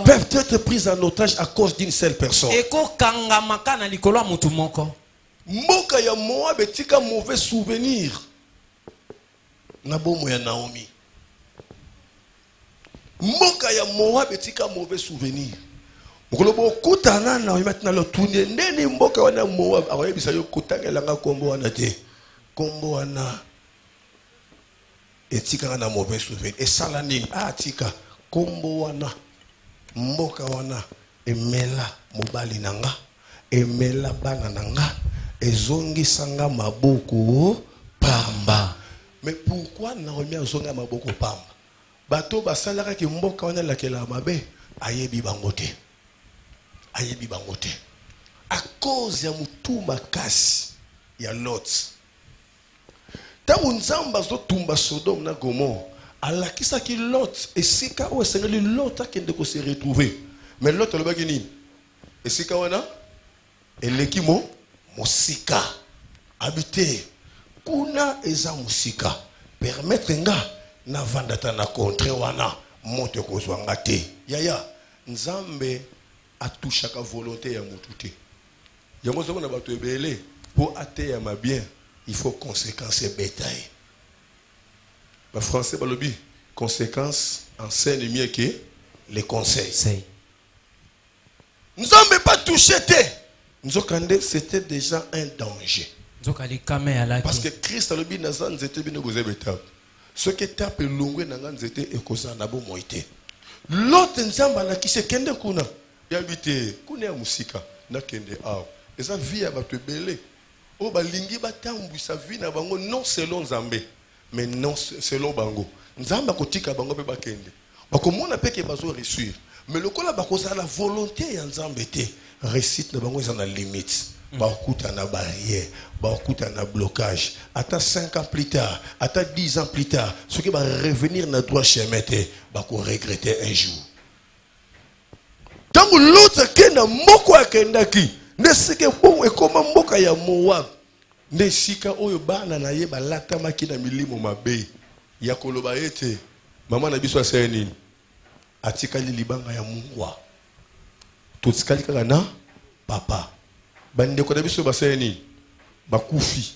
peuvent être prises en otage à cause d'une seule personne. Mboka ya Moab etika mauvais souvenir na bomo ya Naomi. Mboka ya Moab etika mauvais souvenir. Mokolobo kutana na maintenant le tourner ndeni mboka wana Moab akoyebisa yo kutangela nga kombo wana te. Kombo wana etika na mauvais souvenir. Esala nini atika kombo wana mboka wana emela mobali nanga emela bana nanga ezongi sanga maboko pamba. Mais pourquoi Naomi azonga maboko pamba? Bato basalaka ki mboka wana lakela mabe ayebi bangote. Ayebi bangote. À cause ya mutumba kasi ya Lot. Tangu nzamba zo tumba Sodome na Gomorrhe, alakisa ki Lot esika o esengeli Lot akende ko se retrouver. Mais Lot alobaki nini? Esika wana elekimo musika habité kuna eza musika permettre nga na vandata na contre wana monte kozwa ngate yaya nzambe atushaka volonté ya mutu te yango soko na bato ebele pour ateya ma bien il faut conséquence bétail ba français balobi conséquence enseigne mieux que les conseils. Nzambe pas touché te Nzokande, c'était déjà un danger. Parce que Christ a le bien nazan zete bino goze betap. Ce qui tape longwe nangan zete ekosa nabo moite. L'autre nzamba la qui se kende kuna yabite kuna ya musika na kende aw. Eza vie abatu belé. O balingi batambu sa vie na bango non selon Nzambe, mais non selon bango. Nzamba kotika bango pe bakende. Bakomona pe ke bazo réussir. Mais le kola bakoza la volonté ya Nzambe te. Récite na bango ils ont la limite. Bakuta na barrière, bakuta na blocage. Attends 5 ans plus tard, attends 10 ans plus tard, ce qui va revenir na droit chemin te, bako regretter un jour. Tant que l'autre kenda moko akendaki, Nesike bon ekoma mboka ya Moab. Nesika oyo bana na ye balata makina milimo mabe. Ya koloba ete mama na biso asaya nini? Atikali libanga ya mungwa. Totikali kaka na papa. Bandeko na biso basaya nini? Bakufi.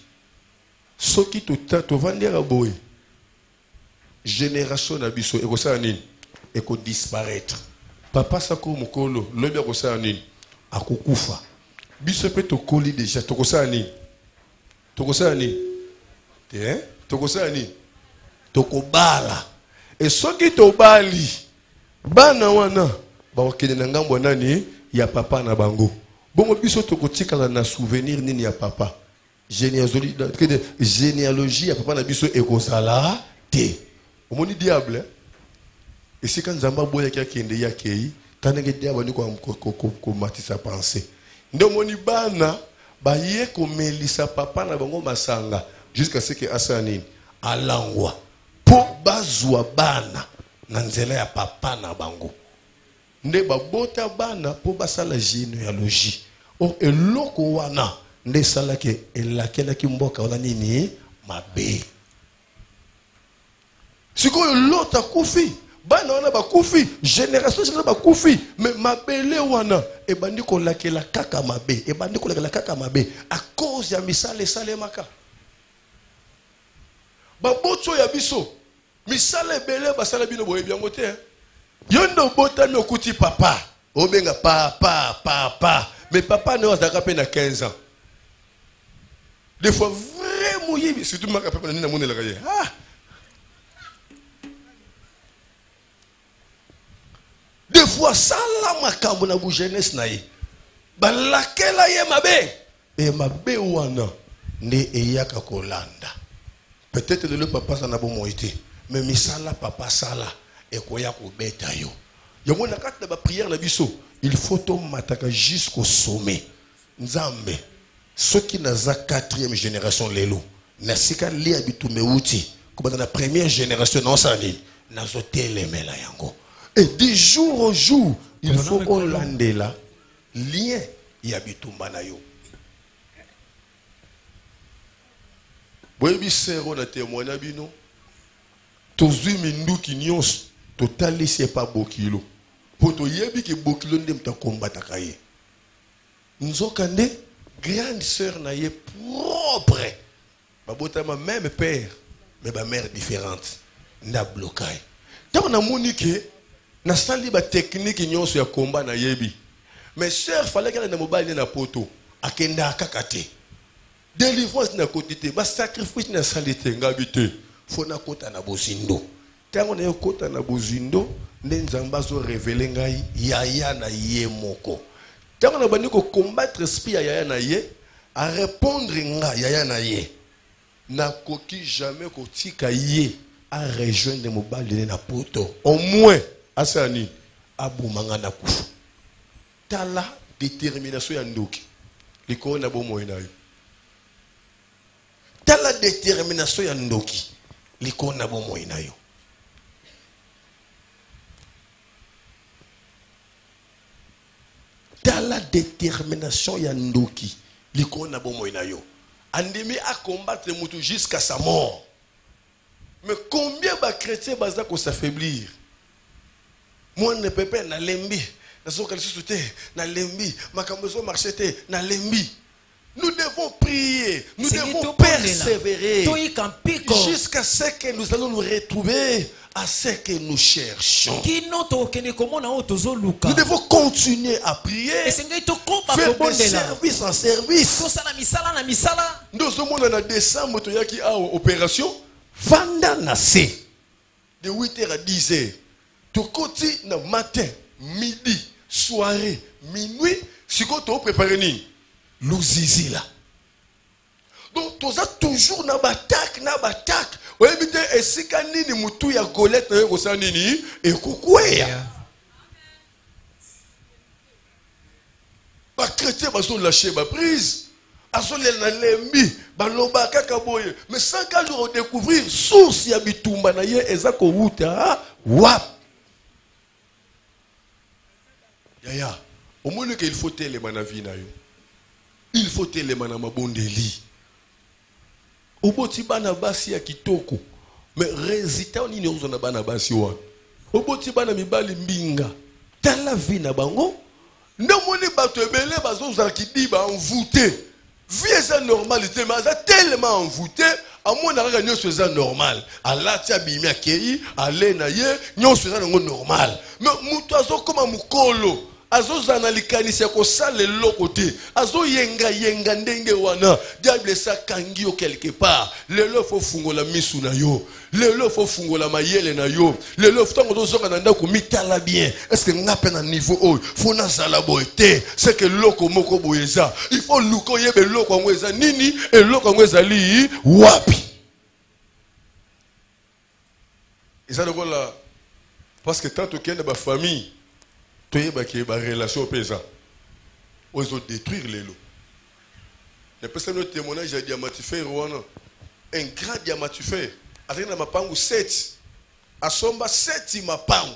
Soki tovandera boye. Génération na biso ekosala nini? Eko disparaître. Papa sako mokolo lobi akosala nini? Akokufa. Biso pe tokoli déjà tokosala nini? Tokosala nini? Tokosala nini? Tokobala. Et soki tobali bana wana bakokende na ngambo nani ya papa na bango. Bongo biso tokotikala na souvenir nini ya papa. Généalogie ya papa na biso ekozala te. Omoni diable. Et si quand Nzamba boya ki akende ya kei, tanenge diable ni ko matisa penser. Ndo moni bana ba ye ko melisa papa na bango masanga jusqu'à ce que asani alangwa po bazwa bana na nzela ya papa na bango. Nde babota bana po basala généalogie. Or eloko wana nde salake elakela ki mboka wana nini mabe. Siko lota kufi bana wana bakufi génération wana bakufi mais mabele wana ebandi ko lakela kaka mabe ebandi ko lakela kaka mabe à cause ya misale salemaka babotso ya biso misale bele basala bino boye biango te yondo botami okuti papa obenga papa mais papa ne wazaka pe na 15 ans des fois vraiment yibi surtout maka papa na monela kaye des fois sala makambo na bu jeunesse na ye balakela ye mabe e mabe wana nde eyaka kolanda peut-être le papa ça na bon été mais misala papa sala ekoya ko beta yo yango na kati na ba prière na biso il faut to mataka jusqu'au sommet nzambe soki naza 4e génération lelo na sika li abitume uti ko na première génération non sali nazo telemela yango. Et du jour au jour, il faut qu'on lande là, lien, il y a bitumba na yo. Boyebi sero na témoigna bino. Tozui mindu ki nyos, totali c'est pas bokilo. Poto yebi ki bokilo ndem ta kombata kaye. Nzokande, grande sœur na ye propre. Babota ma même père, mais ma mère différente. Na blocay. Tant na monique na sali ba technique nyonso ya komba na yebi mais sœur fallait qu'elle na mobile na poto akenda kakate délivrance na kotite ba sacrifice na salite ngabite fo na kota na bozindo tango na kota na bozindo nde nzamba zo révéler ngai yaya na ye moko tango na bandi ko combattre esprit ya yaya na ye à répondre nga yaya na ye na koki jamais kotika ye à rejoindre mobile na poto au moins asani abumanga na kufu tala détermination ya ndoki liko na bomo ina yo tala détermination ya ndoki liko na bomo ina yo tala détermination ya ndoki liko na bomo ina yo andemi à combattre mutu jusqu'à sa mort mais combien ba chrétiens baza ko s'affaiblir. Moi ne peux pas na lembi na soka lisuté na lembi makambozo marchete na lembi. Nous devons prier, nous devons persévérer jusqu'à ce que nous allons nous retrouver à ce que nous cherchons. Nous devons continuer à prier, faire de service en service. Nous sommes en décembre, il y a qui a opération Vanda Nassé de 8h à 10h. Tokoti na matin, midi, soirée, minuit, si vous préparez ni l'ouzizi là. Donc tu as toujours na batak. Ou éviter et si kanini mutu ya golette na yo sanini et kukuya. Ba chrétien ba so lâcher ba prise. Asole na lembi ba loba kaka boye. Mais sans qu'à jour découvrir source ya bitumba na ye ezako wuta wap. Yaya, au moins qu'il faut télé ma vie na yo. il faut téléma na mabondeli. Oboti bana basi ya kitoko. Mais résultat on ni ozona bana basi wana. Oboti bana mibali mbinga. Tala vie na bango. Ndamoni bato ebele bazo za kidiba envoûté. Vie est normalité mais ça tellement envoûté. Amona kaka nyonso eza normal. Alati abimi akei, ale na ye, nyonso eza ngo normal. Mais mutu azokoma mukolo. Azo zanalikanisa ko sale lokote. Azo yenga ndenge wana. Diable sa kangio quelque part. Lelo fo fungola misu na yo. Lelo fo fungola mayele na yo. Lelo fo tango zoka na ndako mitala bien. Est-ce que ngape na niveau o fo na sala boete. C'est que loko moko boyeza. Il faut luko yebe loko ngweza nini et loko ngweza li wapi. Et ça donc là parce que tant que ba famille tu as une relation paysan. Ils ont détruire les lots. Les personnes qui témoignage à diamantifère, un grand diamantifère. Avec ma pangu 7. À somba 7 il m'a pangu.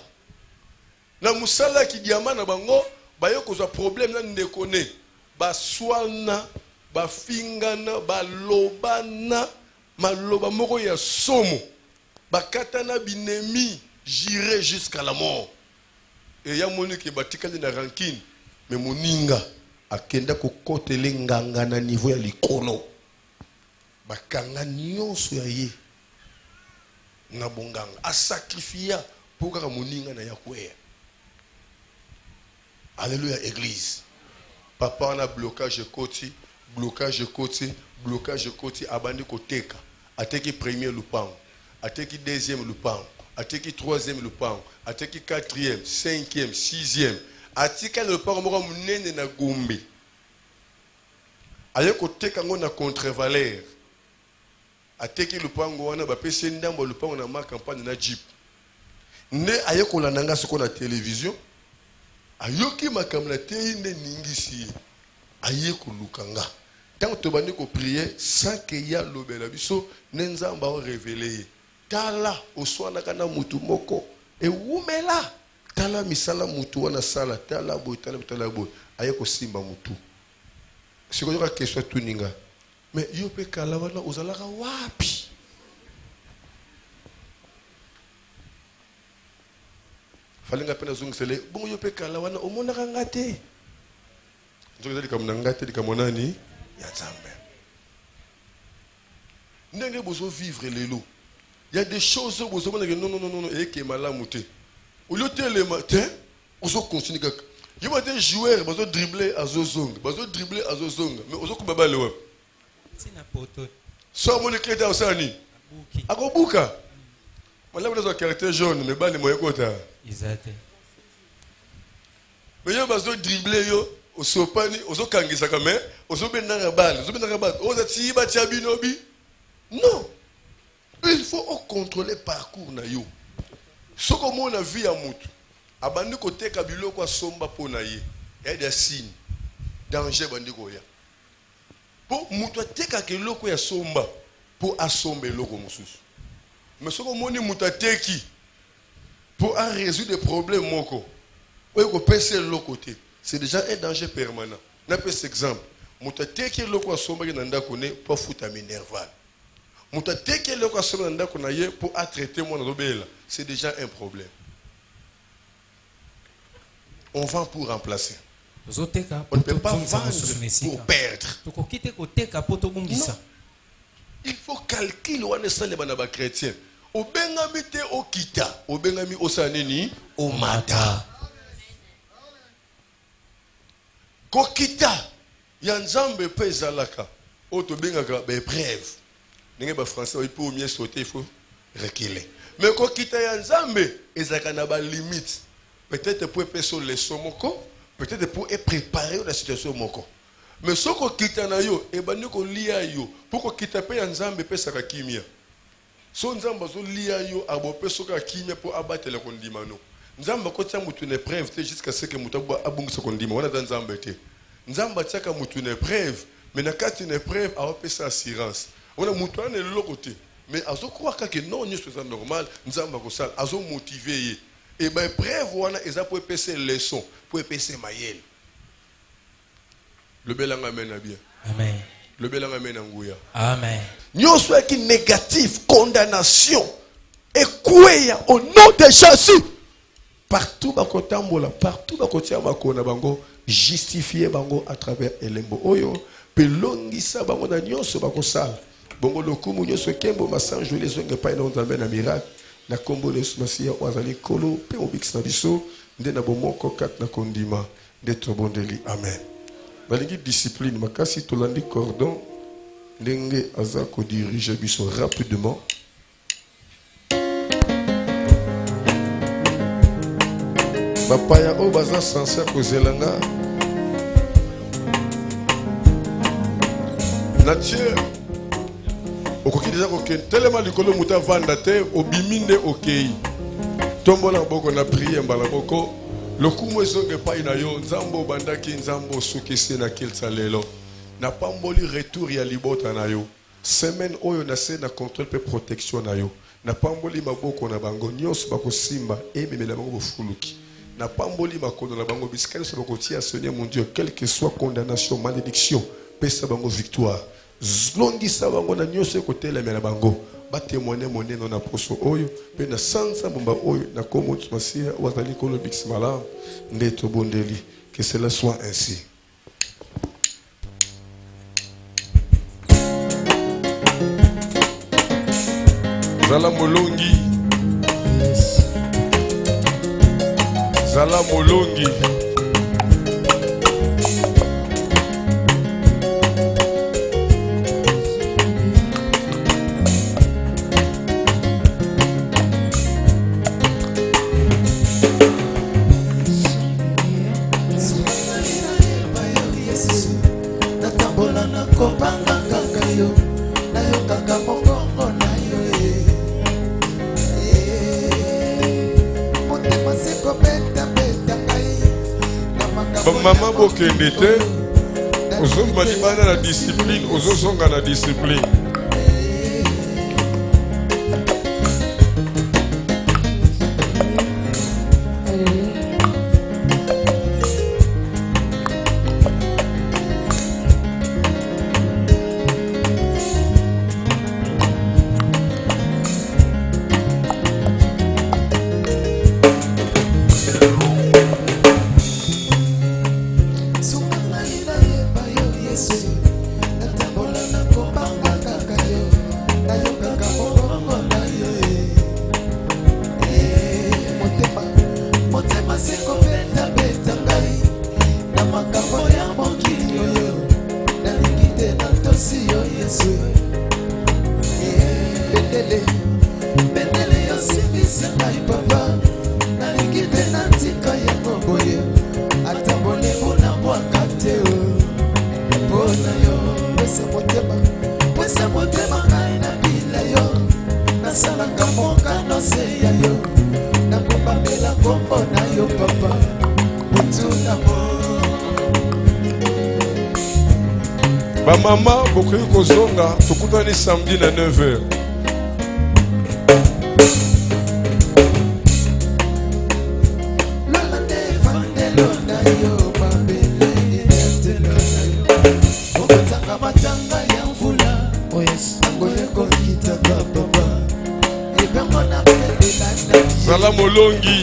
Na musala qui diamant na bango, ba yo ko problème na ndekone. Ba swana, ba fingana, ba lobana, maloba moko ya somo. Ba katana binemi, j'irai jusqu'à la mort. Et ya moni ke batikali na rankine mais moninga akenda ko kotele nganga na niveau ya likolo bakanga nyonso ya ye na bonganga a sacrifier pour ka moninga na yakwe. Alléluia église. Papa na blocage koti abandi koteka ateki premier lupango ateki deuxième lupango ateki troisième lupango ateki quatrième cinquième sixième atika le lupango moko munene na gombe aye koteka ngo na contre-valeur ateki lupango wana bapesi ndambo lupango na ma campagne na jeep nde aye kolanda nga siko na télévision ayoki makambo na te nde ningisi aye koluka nga tant tobandi ko prier sans que ya lobela biso nenzamba o révéler tala oswana kana mutu moko e wumela tala misala mutu wana sala tala boy aye ko simba mutu siko yoka question tuninga mais yo pe kala wana ozalaka wapi falinga pena zungisele bongo yo pe kala wana omonaka ngate nzokeza likamuna ngate likamonani ya Nzambe ndenge bozo vivre lelo. Il y a des choses où vous avez non, et qui est malade. Au lieu de les matins, vous avez continué. Il y a des joueurs, vous avez dribblé à Zozong, mais vous avez coupé le web. Soit mon éclaté à Sani. À Gobuka. Moi, là, vous avez un caractère jaune, mais pas les moyens quota. Mais il y a des dribblé, au sopani, au sokangi sakame, au sobenara balle, au zati batiabinobi. Non. Il faut contrôler le parcours na yo. Ce que moi na vie à mutu. Abandi kote kabilo kwa somba po na ye. Il y a des signes. Danger bandi ko ya. Pour mutu teka keloko ya somba pour assomber loko mususu. Mais ce que moi ni mutu teki pour résoudre des problèmes moko. Oyo ko pese loko te. C'est déjà un danger permanent. Na pese exemple. Mutu teki loko ya somba ki nanda kone pour foutre minerval. Pour traiter mon c'est déjà un problème. On vend pour remplacer. On ne peut pas vendre pour perdre. Non. Il faut calculer où est les chrétiens. Au bengami te au kita, au bengami au sanini, au mata. Kokita, yanzambe pezalaka, auto bengaka brève. Les Français, il faut mieux sauter, il faut reculer. Mais quand on quitte Nzambe, il y a des limites. Peut-être pour faire les somoko, peut-être pour préparer la situation moko. Mais ce qu'on quitte Nayo, et ben nous lia yo, pour qu'on quitte pas Nzambe, peut ça kimia. Son Nzambe zo lia yo, abo peut ça kimia pour abattre le condimano. Nzambe quand ça mutu ne preuve, jusqu'à ce que mutu abung ce condimano. On a dans Nzambe te. Nzambe tchaka mutu ne preuve, mais na kati ne preuve, abo peut ça assurance. On a moutouane de l'autre côté. Mais à ce croire que non, c'est normal, nous avons motivé. Et bien, bref, voilà, ils ont pu passer les leçons, pour passer maïel. Le belanga amène à bien. Amen. Le belanga amène à ngouya. Amen. Nous sommes qui négatif, condamnation. Et quoi au nom de Jésus. Partout bakotambola, partout bakotia bakona bango justifier bango à travers elembo oyo pelongisa bango na nyonso bakosala. Bongo lokumu nyonso kembo masanjo les onge pa ina nzambe na miracle na kombo le masia wazali kolo pe obix na biso nde na bomoko kat na kondima de tobondeli. Amen. Balingi discipline makasi tolandi cordon ndenge aza ko diriger biso rapidement. Bapaya o baza sincère kozelanga nature okoki deja kokende telema likolo muta vanda te obiminde okei tombola boko na prière mbala boko lokumu ezonge pai na yo nzambo bandaki nzambo sukisi na kilsa lelo na pamboli retour ya libota na yo semaine oyo na se na contrôle pe protection na yo na pamboli maboko na bango nyonso bakosimba ememela bango bofuluki na pamboli makono na bango bisikani so bakotia sonner mon Dieu quelle que soit condamnation malédiction pesa bango victoire zlongisa bango na nyonso kotelemela bango ba témoigner monene na poso oyo pe na sansa bomba oyo na komo tmasia wazali kolo bix malam ndeto bondeli que cela soit ainsi. Zala molongi Zala molongi natambola na kopanga kaka yo nayo kaka mokongo na yo motema seko beta beta ngai maman bokende te ozomba libana na discipline ozozonga na discipline. Ba maman bokoki kozonga tokutani samedi na 9h. Zala molongi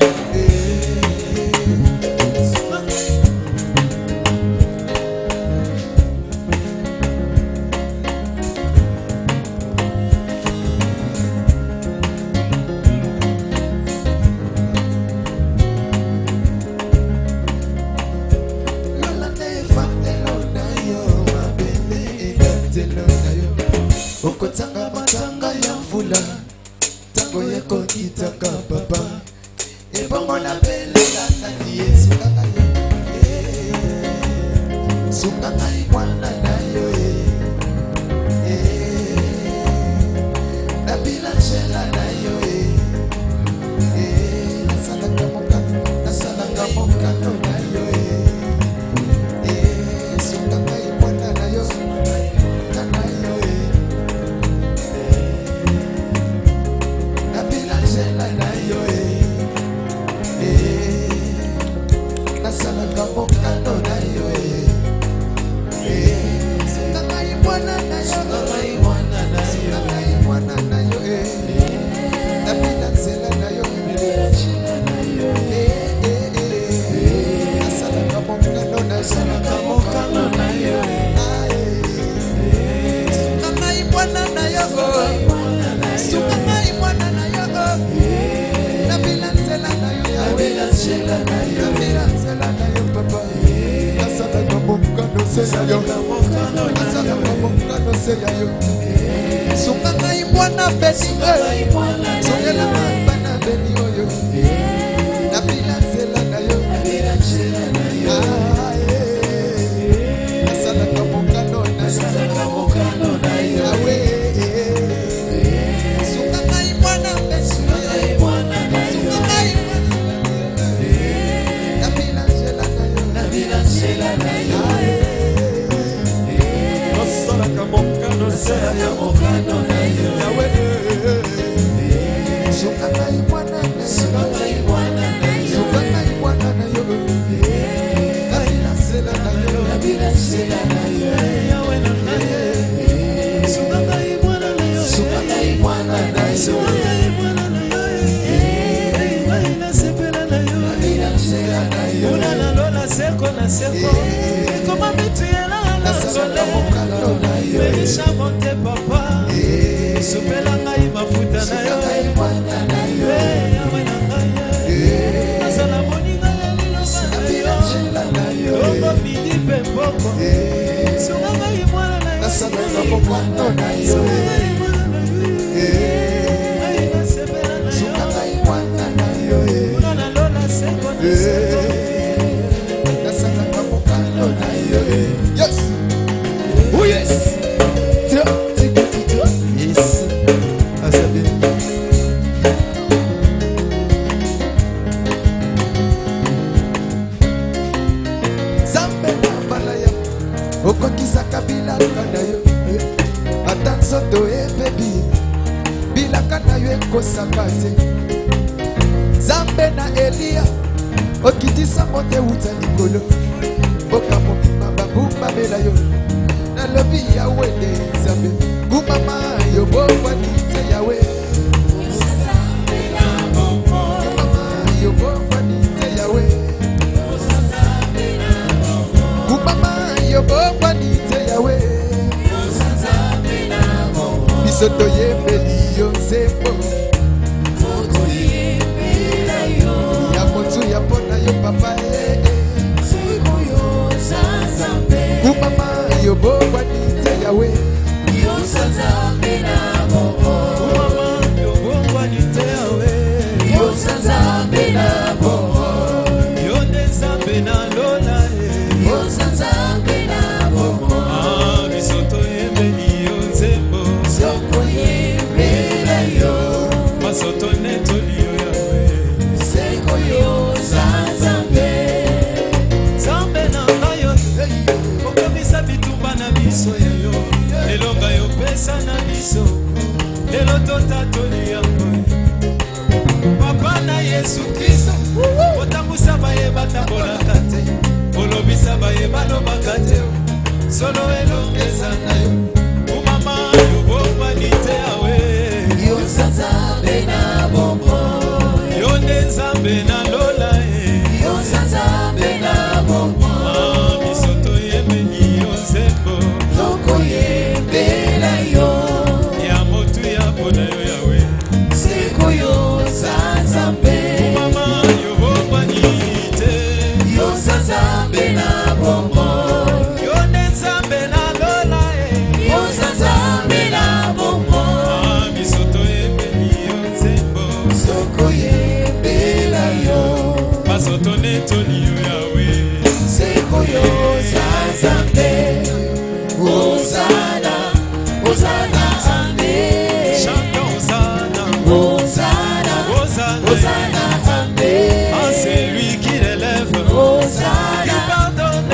C'est lui qui l'élève, qui pardonne,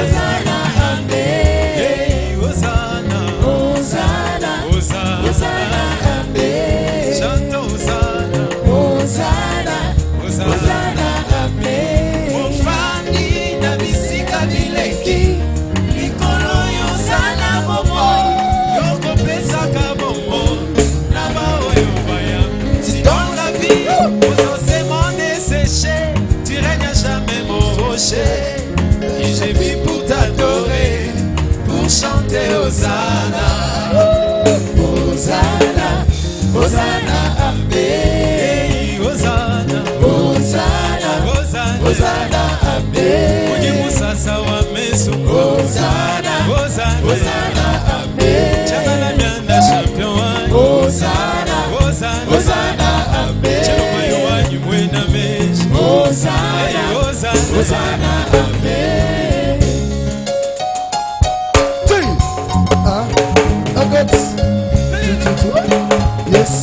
Et j'ai vu pour t'adorer, pour chanter Hosanna. Hosanna, Hosanna, Amen. Hosanna, Hosanna, Hosanna, Hosanna, Amen. Hosanna, Hosanna, Hosanna, Amen. Chabala mianda champion. Hosanna, Hosanna, Hosanna, Amen. Chabala yoanyi mwena meji. Hosanna, Hosanna, Hosanna, Amen. I got yes.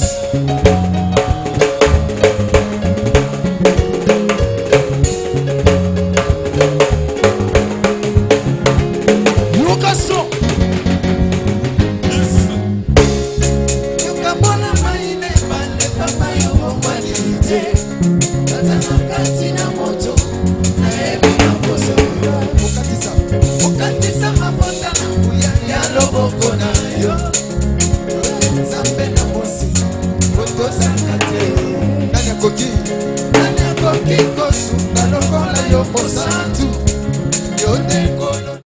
Nani akoki kosunga lokola yo mosantu yo ndekolo